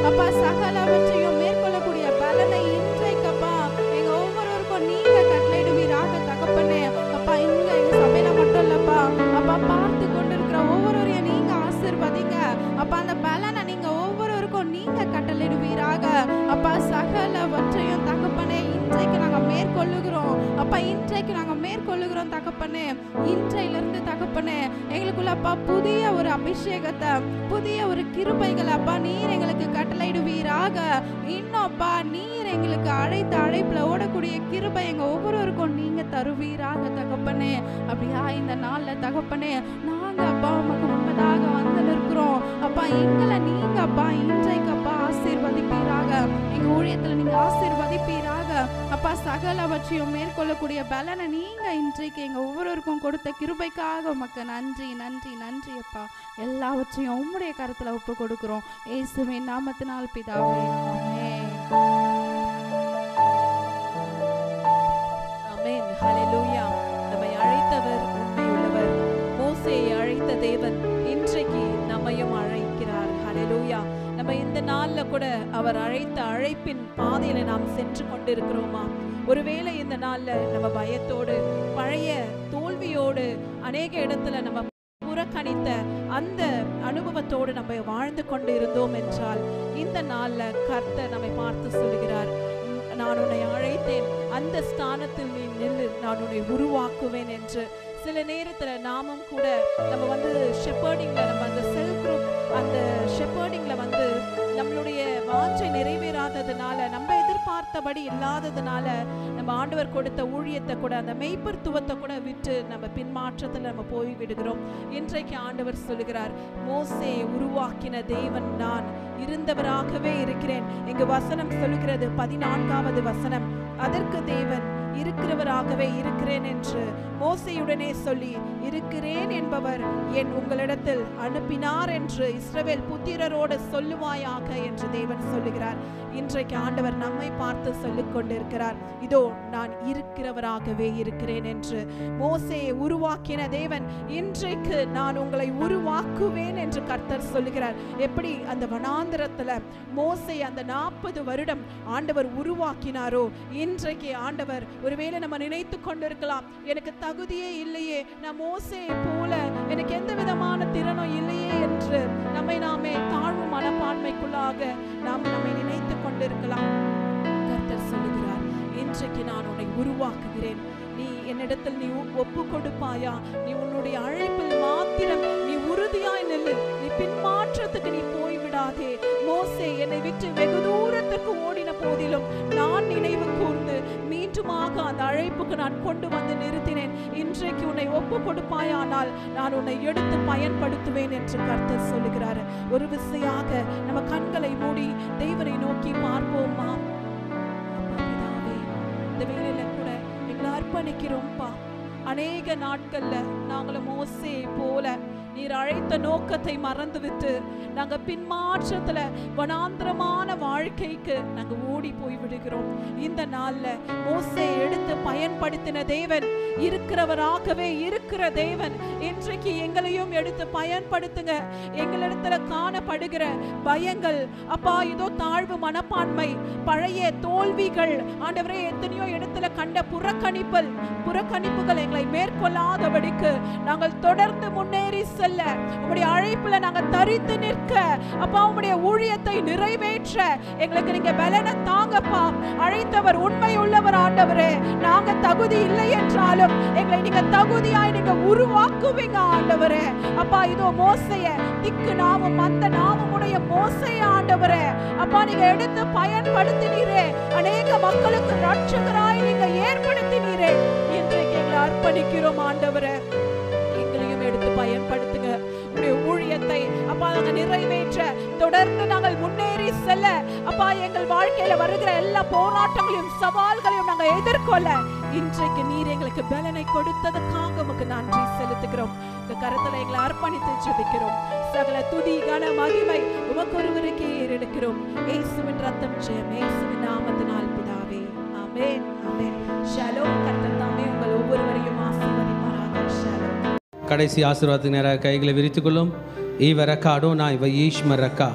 Speaker 3: அப்பா. சகலவற்றையும் மேற்கொள்ளக்கூடிய பலனை இன்றைக்கு அப்பா எங்க ஒவ்வொருவருக்கும் நீங்க கட்டளையிடுவீராக தகப்பனே. அப்பா இங்க எங்க சபையில மட்டும் இல்லப்பா அப்பா, பார்த்து கொண்டிருக்கிற ஒவ்வொருவரையும் நீங்க ஆசீர்வதிங்க அப்பா. அந்த பலனை நீங்க ஒவ்வொருவருக்கும் நீங்க கட்டளையிடுவீராக அப்பா. சகலவற்றையும் தகப்பனே இன்றைக்கு நாங்க மேற்கொள்ளுகிறோம் அப்பா, இன்றைக்கு நாங்க மேற்கொள்ளுகிறோம் தகப்பனே. இன்றையிலிருந்து தகப்பனே எங்களுக்குள்ள அப்பா புதிய ஒரு அபிஷேகத்தை, புதிய ஒரு கிருபைகளை அப்பா நீர் எங்களுக்கு கட்டளையிடுவீராக. இன்னும் அப்பா நீர் எங்களுக்கு அழைத்த அழைப்புல ஓடக்கூடிய கிருபை எங்க ஒவ்வொருவருக்கும் நீங்க தருவீராக தகப்பனே. அப்படியா இந்த நாள்ல தகப்பனே நாங்க அப்பா உமக்கு முன்பதாக வந்து நிற்கிறோம் அப்பா. எங்களை நீங்க அப்பா இன்றைக்கு அப்பா ஆசீர்வதிப்பீராக, எங்க ஊழியத்துல நீங்க ஆசீர்வதிப்பீராக அப்பா. சகலவற்றையும் மேற்கொள்ளக்கூடிய பலனை நீங்க இன்றைக்கு எங்க ஒவ்வொருவருக்கும் கொடுத்த கிருபைக்காக உமக்கு நன்றி நன்றி நன்றி அப்பா. எல்லாவற்றையும் உம்முடைய கருத்துல ஒப்பு கொடுக்கிறோம் இயேசுவின் நாமத்தினால் பிதாவே, ஆமென்.
Speaker 4: ஆமென். ஹல்லேலூயா. நம்மை அழைத்தவர் உண்மையுள்ளவர். மோசேயை அழைத்த தேவன் இன்றைக்கு நம்மையும் அழைக்கிறார். ஹல்லேலூயா. நம்ம இந்த நாள்ல கூட அவர் அழைத்த அழைப்பின் பாதையில நாம் சென்று கொண்டிருக்கிறோமா? ஒருவேளை இந்த நாள்ல நம்ம பயத்தோடு, பழைய தோல்வியோடு, அநேக இடத்துல நம்ம புறக்கணித்த அந்த அனுபவத்தோடு நம்ம வாழ்ந்து கொண்டு இருந்தோம் என்றால் இந்த நாள்ல கர்த்தர் நம்மை பார்த்து சொல்கிறார், நான் உன்னை அழைத்தேன், அந்த ஸ்தானத்தில் நீ நில்லு, நான் உன்னை உருவாக்குவேன் என்று. சில நேரத்துல நாமும் கூட நம்ம ஷெப்பர்டிங்ல, நம்ம அந்த செல் குரூப் அந்த ஷெப்பர்டிங்ல நம்மளுடைய வாஞ்சை நிறைவேறாததுனால, நம்ம எதிர்பார்த்தபடி இல்லாததுனால நம்ம ஆண்டவர் கொடுத்த ஊழியத்தை கூட, அந்த மெய்ப்பர்த்துவத்தை கூட விட்டு நம்ம பின்மாற்றத்தில் நம்ம போய் விடுகிறோம். இன்றைக்கு ஆண்டவர் சொல்லுகிறார், மோசேயை உருவாக்கின தேவன் நான், இருந்தவராகவே இருக்கிறேன். இங்கு வசனம் சொல்லுகிறது 14வது வசனம், அதற்கு தேவன் இருக்கிறவராகவே இருக்கிறேன் என்று மோசேயுடனே சொல்லி, இருக்கிறேன் என்பவர் என் உங்களிடத்தில் அனுப்பினார் என்று இஸ்ரவேல் புத்திரரோடு சொல்லுவாயாக என்று தேவன் சொல்லுகிறார். இன்றைக்கு ஆண்டவர் நம்மை பார்த்து சொல்லிக் கொண்டிருக்கிறார், இதோ நான் இருக்கிறவராகவே இருக்கிறேன் என்று. மோசேயை உருவாக்கின தேவன் இன்றைக்கு நான் உங்களை உருவாக்குவேன் என்று கர்த்தர் சொல்லுகிறார். எப்படி அந்த வனாந்திரத்துல மோசே அந்த 40 வருடம் ஆண்டவர் உருவாக்கினாரோ, இன்றைக்கு ஆண்டவர், ஒருவேளை நம்ம நினைத்து கொண்டிருக்கலாம், எனக்கு தகுதியே இல்லையே, நான் மோசேயை போல எனக்கு எந்த விதமான திறனும் இல்லையே என்று நம்மை நாமே தாழ்வு மனப்பான்மைக்குள்ளாக நம்மை நினைத்து கொண்டிருக்கலாம். கர்த்தர் சொல்லுகிறார், இன்றைக்கு நான் உன்னை உருவாக்குகிறேன். நீ என்னிடத்தில் நீ ஒப்பு கொடுப்பாயா? நீ உன்னுடைய அழைப்பில் மாத்திரம் நீ உறுதியாய் நில்லு. நீ பின்மாற்றத்துக்கு நீ போய்விடாதே. மோசே என்னை விட்டு வெகு தூரத்துக்கு ஓடின போதிலும் நான் நினைவு கூர்ந்து மீண்டுமாக அந்த அழைப்புக்கு நான் கொண்டு வந்து நிறுத்தினேன். இன்றைக்கு உன்னை ஒப்பு கொடுப்பாயானால் நான் உன்னை எடுத்து பயன்படுத்துவேன் என்று கர்த்தர் சொல்லுகிறார். ஒரு விசையாக நம்ம கண்களை மூடி தேவனை நோக்கி பார்ப்போமா? இந்த வேளையில கூட எங்களை அர்ப்பணிக்கிறோம்ப்பா. அநேக நாட்கள்ல நாங்களும் மோசே போல நீர் அழைத்த நோக்கத்தை மறந்துவிட்டு நாங்க பின்மாற்றத்துல வனாந்திரமான வாழ்க்கைக்கு நாங்க ஓடி போய் விடுகிறோம். இந்த நாள்ல மோசே எடுத்து பயன்படுத்தின தேவன் இருக்கிறவராகவே இருக்கிற தேவன் இன்றைக்கு எங்களையும் எடுத்து பயன்படுத்துங்க. எங்களிடத்துல காணப்படுகிற பயங்கள் அப்பா, இதோ தாழ்வு மனப்பான்மை, பழைய தோல்விகள், ஆண்டவரே எத்தனையோ இடத்துல கண்ட புறக்கணிப்புகள் எங்களை மேற்கொள்ளாதபடிக்கு நாங்கள் தொடர்ந்து முன்னேறி செல்ல, உம்முடைய அழைப்புல நாங்க தரித்து நிற்க, அப்பா உம்முடைய ஊழியத்தை நிறைவேற்ற எங்களுக்கு நீங்க பலனை தாங்கப்பா. அழைத்தவர் உண்மை உள்ளவர் ஆண்டவரே. நாங்க தகுதி இல்லை என்றாலும் எங்களை நீங்க தகுதியாய் நீங்க உருவாக்குவீங்க ஆண்டவரே. அப்பா இதோ மோசேய திக்கு நாமும் அந்த நாமும் உடைய மோசேய ஆண்டவரே, அப்பா நீங்க எடுத்து பயன்படுத்தினீரே. அநேக மக்களுக்கு ரட்சகராய் நீங்க ஏற்படுத்தினீரே. அர்ப்பணிக்கிறோம் ஆண்டவரே. எங்களையும் எடுத்து பயன்படுத்துங்க. உடைய ஊழியத்தை அப்பா நாங்கள் நிறைவேற்ற, தொடர்ந்து நாங்கள் முன்னேறி செல்ல, அப்பா எங்கள் வாழ்க்கையில வருகிற எல்லா போராட்டங்களையும் சவால்களையும் நாங்கள் எதிர்கொள்ள இன்றைக்கு நீர் எங்களுக்கு பலனை கொடுத்ததுக்காக உமக்கு நன்றி செலுத்துகிறோம். இந்த கரத்துல எங்களை அர்ப்பணித்து ஜெபிக்கிறோம். சகல துதி கன மகிமை உமக்கு ஒருவருக்கே ஏறெடுக்கிறோம். இயேசுவின் ரத்தம் ஜெயம், இயேசுவின் நாமத்தினால் பிதாவே, ஆமென், ஆமென். ஷாலோம். கர்த்தர் தாமே உங்கள் ஒவ்வொருவரையும் ஆசீர்வதிப்பாராக. ஷாலோம்.
Speaker 5: கடைசி ஆசீர்வாதத்துக்கு நேராக கைகளை விரித்துக்கொள்ளும். ஈவரக்கா அடோனாய் வயீஷ்மரக்கா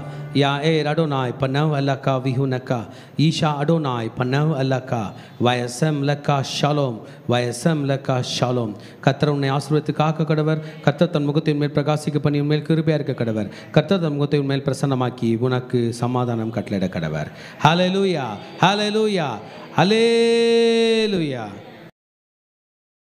Speaker 5: யா ஏர் அடோனாய் பனவ் அல்லக்கா விஹுனக்கா ஈஷா அடோனாய் பனவ் அல்லக்கா வயசம் லக்கா ஷாலோம், வயசம் லக்கா ஷாலோம். கர்த்தர் உன்னை ஆசீர்வதித்து காக்க கடவர். கர்த்தர் தன் முகத்தின் மேல் பிரகாசிக்க பண்ணி உன்மேல் கிருபையா இருக்க கடவர். கர்த்தர் தன் முகத்தை உன்மேல் பிரசன்னமாக்கி உனக்கு சமாதானம் கட்டளையிட கடவர். ஹல்லேலூயா, ஹல்லேலூயா, ஹல்லேலூயா.